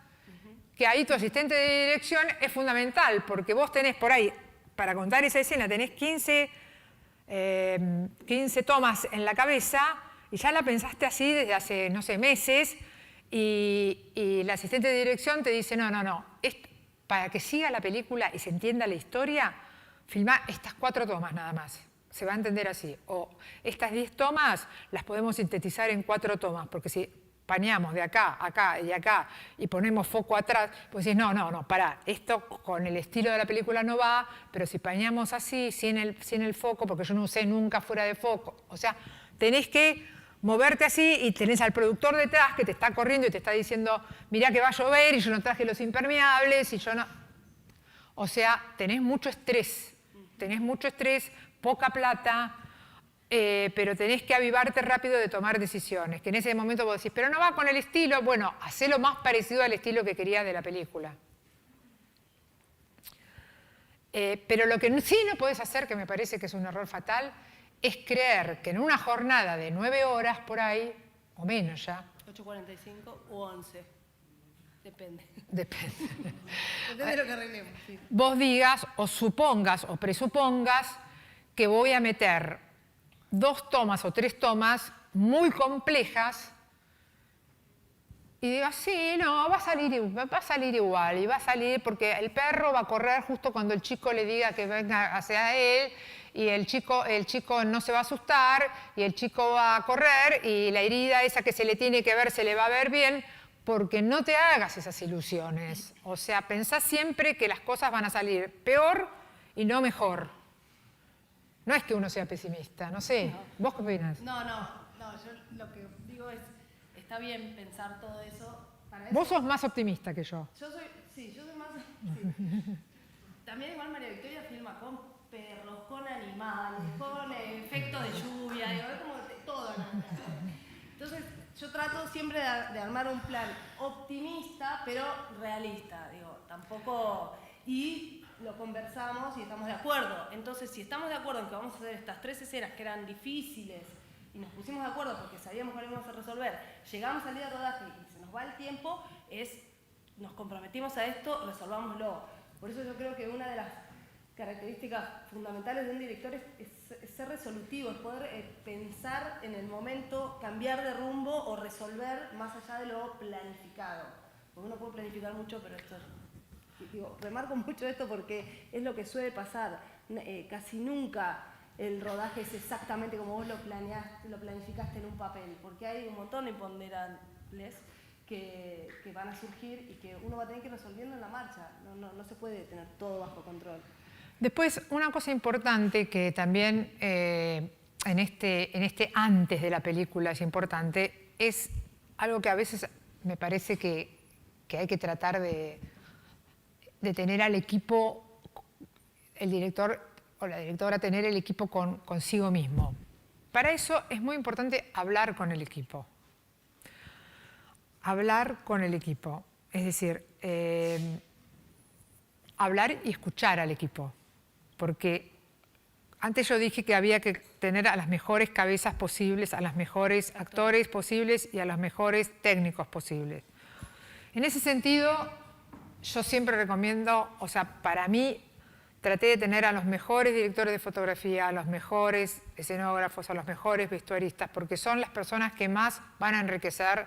Speaker 1: que ahí tu asistente de dirección es fundamental, porque vos tenés por ahí, para contar esa escena, tenés 15 tomas en la cabeza y ya la pensaste así desde hace, no sé, meses, y el asistente de dirección te dice, no, para que siga la película y se entienda la historia, filmá estas 4 tomas nada más. Se va a entender así. O estas 10 tomas las podemos sintetizar en 4 tomas, porque si paneamos de acá, acá y acá y ponemos foco atrás, pues decís, no, pará, esto con el estilo de la película no va, pero si paneamos así, sin el foco, porque yo no usé nunca fuera de foco. O sea, tenés que moverte así y tenés al productor detrás que te está corriendo y te está diciendo, mirá que va a llover y yo no traje los impermeables y yo no... O sea, tenés mucho estrés, poca plata, pero tenés que avivarte rápido de tomar decisiones, que en ese momento vos decís, pero no va con el estilo, bueno, hacé lo más parecido al estilo que querías de la película. Pero lo que sí no podés hacer, que me parece que es un error fatal, es creer que en una jornada de 9 horas por ahí, o menos ya.
Speaker 6: 8:45 u 11. Depende.
Speaker 1: Depende.
Speaker 6: Depende de lo que arreglemos. Sí.
Speaker 1: Vos digas, o supongas, o presupongas que voy a meter 2 tomas o 3 tomas muy complejas y digas, sí, no, va a salir igual, y va a salir porque el perro va a correr justo cuando el chico le diga que venga hacia él, y el chico no se va a asustar, y el chico va a correr, y la herida esa que se le tiene que ver se le va a ver bien, porque no te hagas esas ilusiones. O sea, pensá siempre que las cosas van a salir peor y no mejor. No es que uno sea pesimista, no sé.
Speaker 6: No.
Speaker 1: ¿Vos qué opinas?
Speaker 6: No, yo lo que digo es, está bien pensar todo eso. Para eso.
Speaker 1: Vos sos más optimista que yo.
Speaker 6: Yo soy más... Sí. También igual María Victoria filma con perros, con animales, con efectos de lluvia, digo, es como todo. Entonces, yo trato siempre de armar un plan optimista, pero realista, digo, tampoco... Y lo conversamos y estamos de acuerdo. Entonces, si estamos de acuerdo en que vamos a hacer estas 3 escenas que eran difíciles y nos pusimos de acuerdo porque sabíamos que lo íbamos a resolver, llegamos al día de rodaje y se nos va el tiempo, nos comprometimos a esto, resolvámoslo. Por eso yo creo que una de las características fundamentales de un director es ser resolutivo, es poder pensar en el momento, cambiar de rumbo o resolver más allá de lo planificado. Porque uno puede planificar mucho, pero esto remarco mucho esto porque es lo que suele pasar. Casi nunca el rodaje es exactamente como vos lo planificaste en un papel, porque hay un montón de imponderables que van a surgir y que uno va a tener que ir resolviendo en la marcha. No se puede tener todo bajo control.
Speaker 1: Después, una cosa importante que también en este antes de la película es importante, es algo que a veces me parece que hay que tratar de tener al equipo, el director o la directora, tener el equipo consigo mismo. Para eso es muy importante hablar con el equipo. Hablar con el equipo, es decir, hablar y escuchar al equipo. Porque antes yo dije que había que tener a las mejores cabezas posibles, a los mejores actores posibles y a los mejores técnicos posibles. En ese sentido, yo siempre recomiendo, o sea, para mí, traté de tener a los mejores directores de fotografía, a los mejores escenógrafos, a los mejores vestuaristas, porque son las personas que más van a enriquecer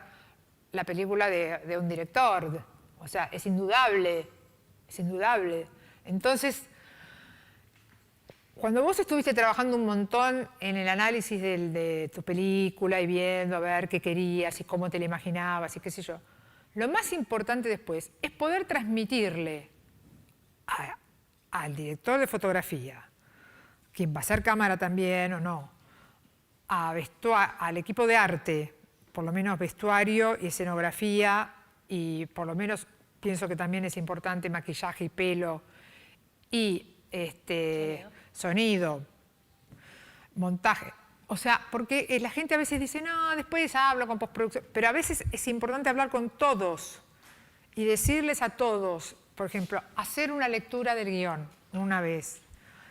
Speaker 1: la película de un director. O sea, es indudable, es indudable. Entonces, cuando vos estuviste trabajando un montón en el análisis de tu película y viendo a ver qué querías y cómo te la imaginabas y qué sé yo, lo más importante después es poder transmitirle al director de fotografía, quien va a hacer cámara también o no, al equipo de arte, por lo menos vestuario y escenografía y por lo menos pienso que también es importante maquillaje y pelo y sonido, montaje. O sea, porque la gente a veces dice, no, después hablo con postproducción, pero a veces es importante hablar con todos y decirles a todos, por ejemplo, hacer una lectura del guión una vez,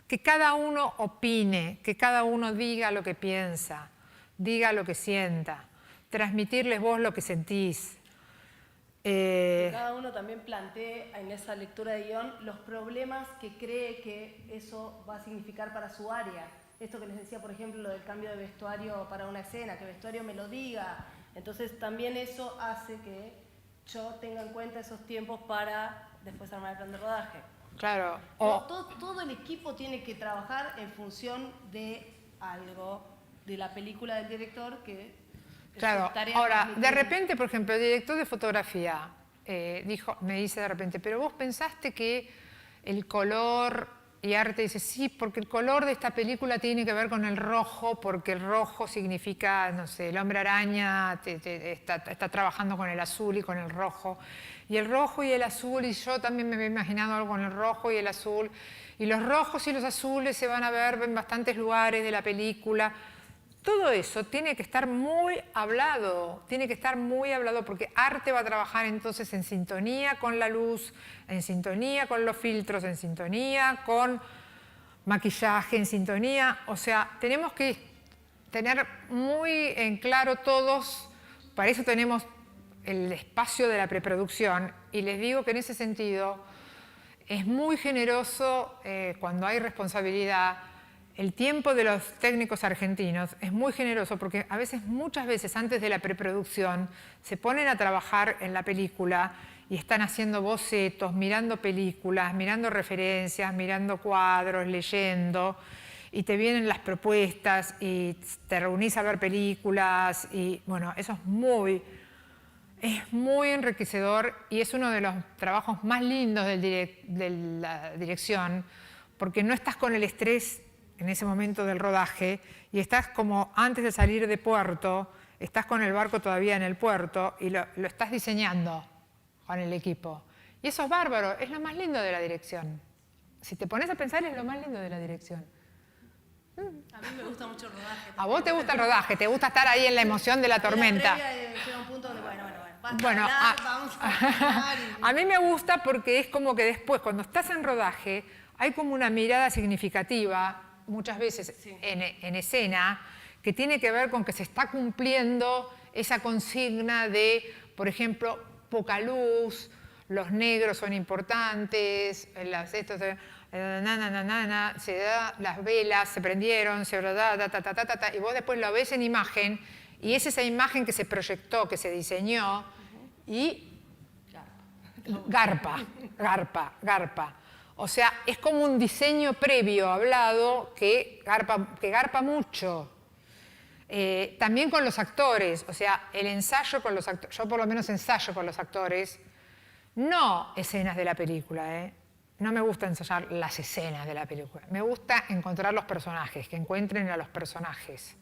Speaker 1: que cada uno opine, que cada uno diga lo que piensa, diga lo que sienta, transmitirles vos lo que sentís.
Speaker 6: Que cada uno también plantee en esa lectura de guión los problemas que cree que eso va a significar para su área. Esto que les decía, por ejemplo, lo del cambio de vestuario para una escena, que el vestuario me lo diga. Entonces también eso hace que yo tenga en cuenta esos tiempos para después armar el plan de rodaje.
Speaker 1: Claro.
Speaker 6: Todo el equipo tiene que trabajar en función de algo, de la película del director que...
Speaker 1: Claro, ahora, de repente, por ejemplo, el director de fotografía me dice de repente, pero vos pensaste que el color... Y Arte dice, sí, porque el color de esta película tiene que ver con el rojo, porque el rojo significa, no sé, el hombre araña está trabajando con el azul y con el rojo. Y el rojo y el azul, y yo también me había imaginado algo con el rojo y el azul. Y los rojos y los azules se van a ver en bastantes lugares de la película. Todo eso tiene que estar muy hablado, porque Arte va a trabajar entonces en sintonía con la luz, en sintonía con los filtros, en sintonía con maquillaje, en sintonía. O sea, tenemos que tener muy en claro todos, para eso tenemos el espacio de la preproducción, y les digo que en ese sentido es muy generoso cuando hay responsabilidad. El tiempo de los técnicos argentinos es muy generoso porque muchas veces antes de la preproducción se ponen a trabajar en la película y están haciendo bocetos, mirando películas, mirando referencias, mirando cuadros, leyendo, y te vienen las propuestas y te reunís a ver películas y bueno, eso es muy enriquecedor y es uno de los trabajos más lindos de la dirección porque no estás con el estrés en ese momento del rodaje, y estás como antes de salir de puerto, estás con el barco todavía en el puerto y lo estás diseñando con el equipo. Y eso es bárbaro, es lo más lindo de la dirección. Si te pones a pensar, es lo más lindo de la dirección.
Speaker 6: A mí me gusta mucho el rodaje.
Speaker 1: A vos te gusta el rodaje, te gusta estar ahí en la emoción de la tormenta.
Speaker 6: Llega un punto donde,
Speaker 1: Bueno,
Speaker 6: vamos a
Speaker 1: a mí me gusta porque es como que después, cuando estás en rodaje, hay como una mirada significativa muchas veces en escena, que tiene que ver con que se está cumpliendo esa consigna de, por ejemplo, poca luz, los negros son importantes, las velas se prendieron, y vos después lo ves en imagen, y es esa imagen que se proyectó, que se diseñó, y garpa. O sea, es como un diseño previo hablado que garpa mucho. También con los actores, o sea, el ensayo con los actores, yo por lo menos ensayo con los actores, no escenas de la película, no me gusta ensayar las escenas de la película, me gusta encontrar los personajes, que encuentren a los personajes.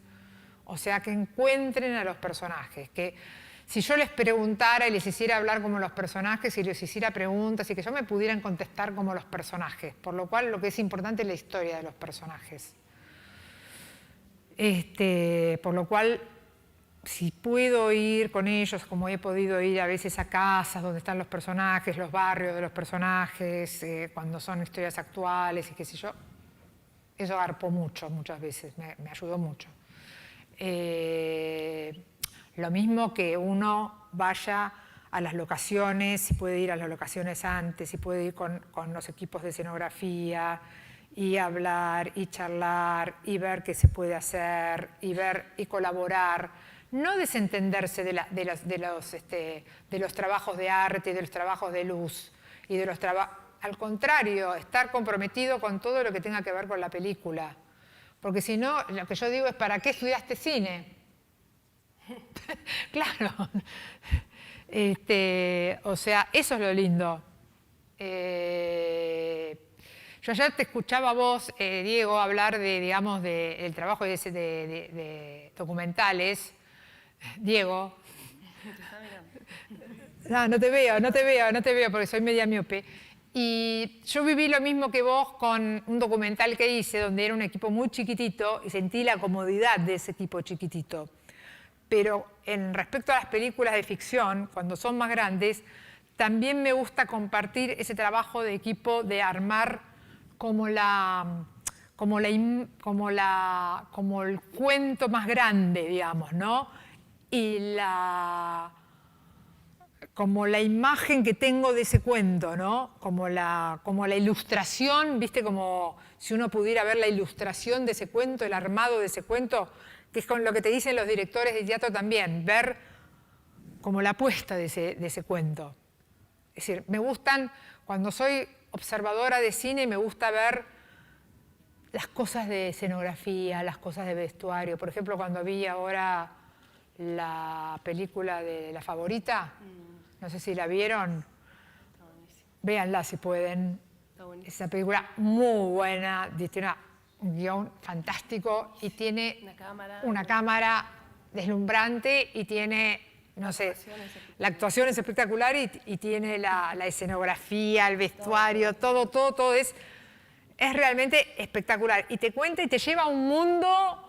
Speaker 1: O sea, que encuentren a los personajes, que si yo les preguntara y les hiciera hablar como los personajes y les hiciera preguntas y que yo me pudieran contestar como los personajes, por lo cual lo que es importante es la historia de los personajes. Por lo cual, si puedo ir con ellos, como he podido ir a veces a casas donde están los personajes, los barrios de los personajes, cuando son historias actuales y qué sé yo, eso garpó mucho muchas veces, me ayudó mucho. Lo mismo que uno vaya a las locaciones, si puede ir a las locaciones antes, si puede ir con los equipos de escenografía y hablar y charlar y ver qué se puede hacer y ver y colaborar. No desentenderse de los trabajos de arte, de los trabajos de luz y de los trabajos. Al contrario, estar comprometido con todo lo que tenga que ver con la película. Porque si no, lo que yo digo es, ¿para qué estudiaste cine? Claro. O sea, eso es lo lindo. Yo ayer te escuchaba a vos, Diego, hablar del trabajo de documentales. Diego,
Speaker 6: Te está mirando.
Speaker 1: No, no te veo porque soy media miope. Y yo viví lo mismo que vos con un documental que hice donde era un equipo muy chiquitito y sentí la comodidad de ese equipo chiquitito. Pero en respecto a las películas de ficción, cuando son más grandes, también me gusta compartir ese trabajo de equipo de armar como el cuento más grande, digamos, ¿no? Y como la imagen que tengo de ese cuento, ¿no? Como la ilustración, ¿viste? Como si uno pudiera ver la ilustración de ese cuento, el armado de ese cuento, que es con lo que te dicen los directores de teatro también, ver como la puesta de ese cuento. Es decir, me gustan, cuando soy observadora de cine, me gusta ver las cosas de escenografía, las cosas de vestuario. Por ejemplo, cuando vi ahora la película de La Favorita, no sé si la vieron, véanla si pueden. Esa película muy buena, tiene un guión fantástico y tiene una cámara deslumbrante y tiene, no sé, la actuación es espectacular y tiene la escenografía, el vestuario, todo es realmente espectacular. Y te cuenta y te lleva a un mundo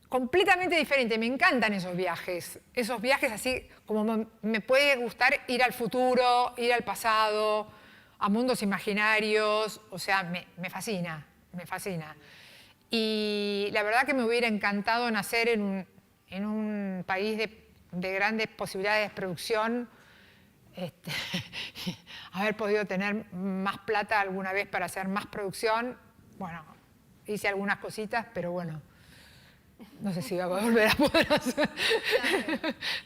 Speaker 1: completamente diferente. Me encantan esos viajes así como me puede gustar ir al futuro, ir al pasado, a mundos imaginarios, o sea, me fascina. Y la verdad que me hubiera encantado nacer en un país de grandes posibilidades de producción, haber podido tener más plata alguna vez para hacer más producción. Bueno, hice algunas cositas, pero bueno, no sé si voy a volver a poder hacer.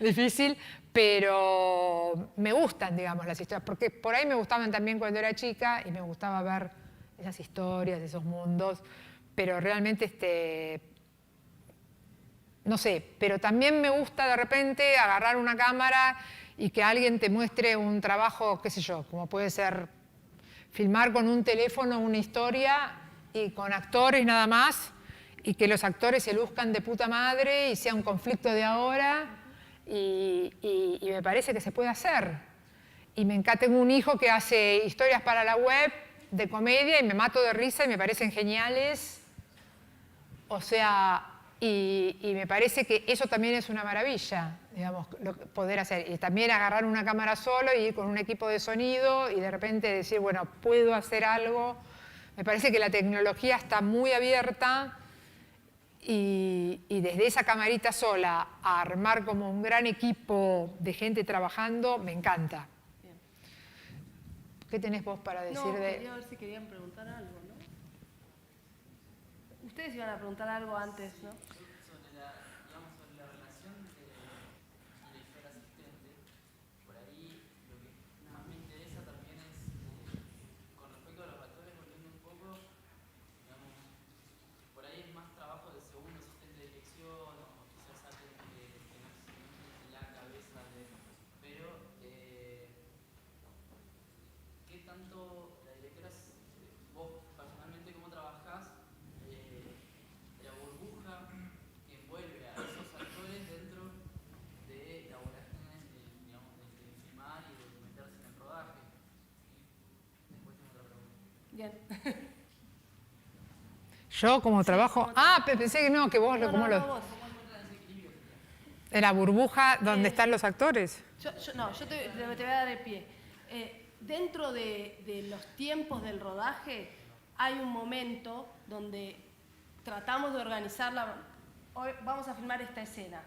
Speaker 1: Difícil, pero me gustan, digamos, las historias, porque por ahí me gustaban también cuando era chica y me gustaba ver esas historias, esos mundos, pero realmente, no sé, pero también me gusta de repente agarrar una cámara y que alguien te muestre un trabajo, qué sé yo, como puede ser filmar con un teléfono una historia y con actores nada más, y que los actores se luzcan de puta madre y sea un conflicto de ahora, y me parece que se puede hacer. Y me encanta, tengo un hijo que hace historias para la web de comedia y me mato de risa y me parecen geniales. O sea, y me parece que eso también es una maravilla, digamos, poder hacer. Y también agarrar una cámara solo y ir con un equipo de sonido y de repente decir, bueno, puedo hacer algo. Me parece que la tecnología está muy abierta y desde esa camarita sola a armar como un gran equipo de gente trabajando, me encanta.
Speaker 6: Bien.
Speaker 1: ¿Qué tenés vos para decir
Speaker 6: no,
Speaker 1: de...?
Speaker 6: quería ver si querían preguntar algo, ¿no? Ustedes iban a preguntar algo antes, ¿no?
Speaker 2: Sobre la relación director asistente, por ahí lo que más me interesa también es, con respecto a los actores, volviendo un poco, digamos, por ahí es más trabajo de segundo asistente de dirección, o quizás alguien que no es la cabeza de... Pero, ¿qué tanto la directora, vos personalmente, cómo trabajás la burbuja que envuelve a esos actores dentro de la vorágine digamos, de filmar y de meterse en el rodaje? Y después tengo otra pregunta.
Speaker 6: Bien.
Speaker 1: ¿Yo como trabajo? Pensé que no, que vos
Speaker 6: No,
Speaker 1: ¿cómo
Speaker 6: no,
Speaker 1: lo...?
Speaker 6: vos.
Speaker 1: ¿En la burbuja donde están los actores?
Speaker 6: Yo te voy a dar el pie. Dentro de los tiempos del rodaje hay un momento donde tratamos de organizarla. Hoy vamos a filmar esta escena.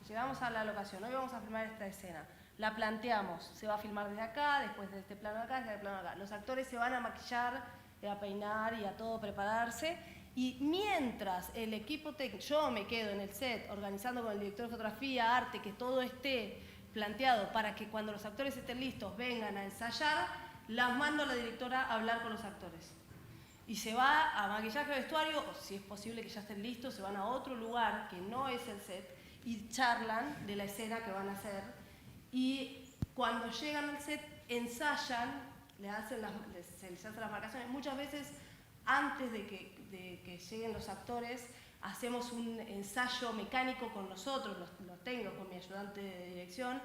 Speaker 6: Llegamos a la locación, hoy vamos a filmar esta escena. La planteamos, se va a filmar desde acá, después de este plano de acá, desde este plano de acá. Los actores se van a maquillar, a peinar y a todo prepararse. Y mientras el equipo técnico, yo me quedo en el set organizando con el director de fotografía, arte, que todo esté planteado para que cuando los actores estén listos vengan a ensayar, las mando a la directora a hablar con los actores. Y se va a maquillaje, vestuario, o si es posible que ya estén listos, se van a otro lugar que no es el set y charlan de la escena que van a hacer. Y cuando llegan al set, ensayan, se les hacen las marcaciones. Muchas veces, antes de que lleguen los actores, hacemos un ensayo mecánico con nosotros, los técnicos, con mi ayudante de dirección,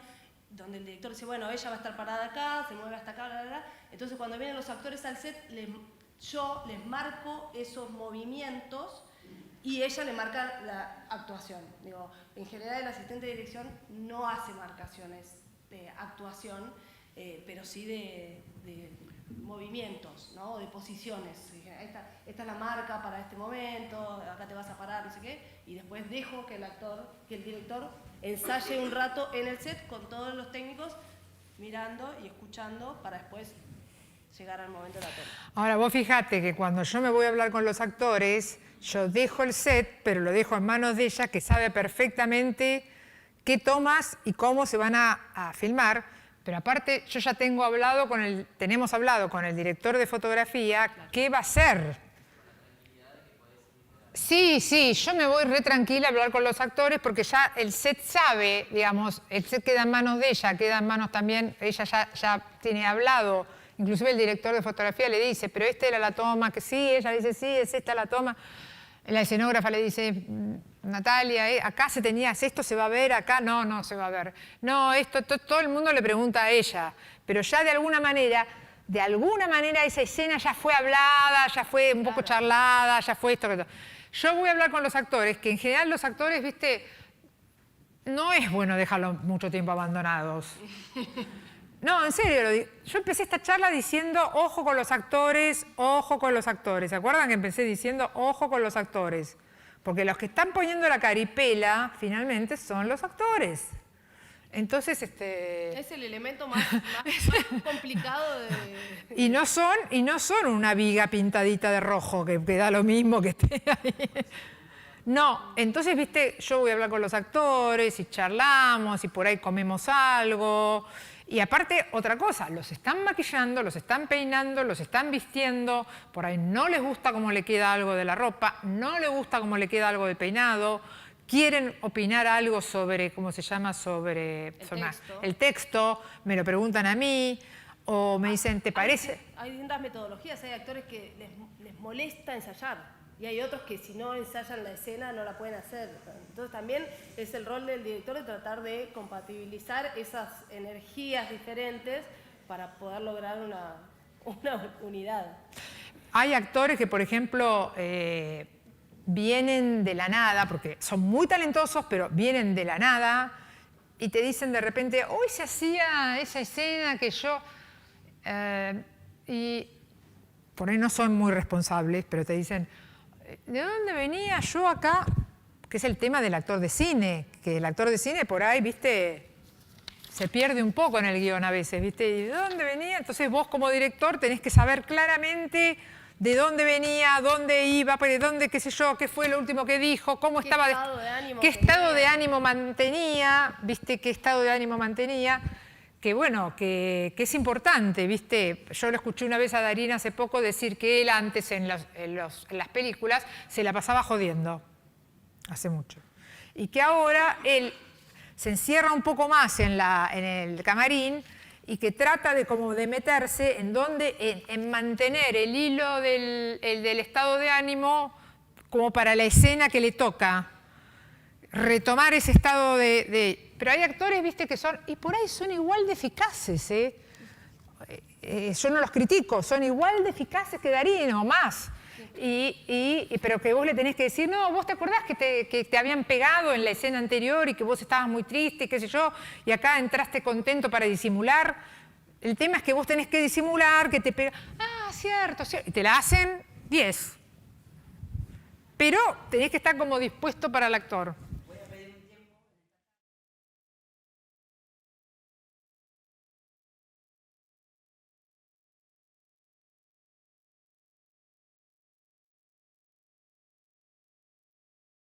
Speaker 6: donde el director dice, bueno, ella va a estar parada acá, se mueve hasta acá, bla, bla, bla. Entonces cuando vienen los actores al set, yo les marco esos movimientos y ella le marca la actuación. Digo, en general el asistente de dirección no hace marcaciones de actuación, pero sí de movimientos, ¿no? De posiciones. Esta es la marca para este momento, acá te vas a parar, no sé qué, y después dejo que el director ensaye un rato en el set con todos los técnicos mirando y escuchando para después llegar al momento de la toma.
Speaker 1: Ahora, vos fijate que cuando yo me voy a hablar con los actores, yo dejo el set, pero lo dejo en manos de ella, que sabe perfectamente qué tomas y cómo se van a filmar. Pero aparte, yo ya tenemos hablado con el director de fotografía, claro, qué va a hacer. Sí, yo me voy re tranquila a hablar con los actores porque ya el set sabe, digamos, el set queda en manos de ella, queda en manos también, ella ya tiene hablado, inclusive el director de fotografía le dice, pero esta era la toma, que sí, ella dice, sí, es esta la toma. La escenógrafa le dice, Natalia, acá esto se va a ver, acá no se va a ver. No, todo el mundo le pregunta a ella, pero ya de alguna manera esa escena ya fue hablada, ya fue un poco charlada, ya fue esto. Yo voy a hablar con los actores, que en general los actores, viste, no es bueno dejarlos mucho tiempo abandonados. No, en serio, yo empecé esta charla diciendo, ojo con los actores, ojo con los actores. ¿Se acuerdan que empecé diciendo, ojo con los actores? Porque los que están poniendo la caripela, finalmente, son los actores. Entonces,
Speaker 6: es el elemento más complicado de...
Speaker 1: Y no son una viga pintadita de rojo, que da lo mismo que esté ahí. No, entonces, viste, yo voy a hablar con los actores y charlamos y por ahí comemos algo. Y aparte, otra cosa, los están maquillando, los están peinando, los están vistiendo, por ahí no les gusta cómo le queda algo de la ropa, no les gusta cómo le queda algo del peinado, quieren opinar algo sobre, ¿cómo se llama? Sobre el texto, me lo preguntan a mí, o me dicen, ¿te parece?
Speaker 6: Hay distintas metodologías, hay actores que les molesta ensayar. Y hay otros que si no ensayan la escena no la pueden hacer. Entonces también es el rol del director de tratar de compatibilizar esas energías diferentes para poder lograr una unidad.
Speaker 1: Hay actores que, por ejemplo, vienen de la nada, porque son muy talentosos, pero vienen de la nada y te dicen de repente, hoy se hacía esa escena que yo... y por ahí no son muy responsables, pero te dicen... ¿De dónde venía yo acá? Que es el tema del actor de cine, que el actor de cine por ahí, viste, se pierde un poco en el guión a veces, viste, ¿y de dónde venía? Entonces vos como director tenés que saber claramente de dónde venía, dónde iba, de dónde, qué sé yo, qué fue lo último que dijo, cómo estaba, qué estado de ánimo mantenía, viste, qué estado de ánimo mantenía. Que bueno, que es importante, ¿viste? Yo lo escuché una vez a Darín hace poco decir que él antes en las películas se la pasaba jodiendo, hace mucho. Y que ahora él se encierra un poco más en el camarín y que trata de meterse en mantener el hilo del estado de ánimo como para la escena que le toca. Retomar ese estado Pero hay actores, viste, que son... Y por ahí son igual de eficaces, yo no los critico, son igual de eficaces que Darín o más. Pero que vos le tenés que decir, no, vos te acordás que te habían pegado en la escena anterior y que vos estabas muy triste, qué sé yo, y acá entraste contento para disimular. El tema es que vos tenés que disimular, que te pega... Ah, cierto. Y te la hacen 10. Pero tenés que estar como dispuesto para el actor.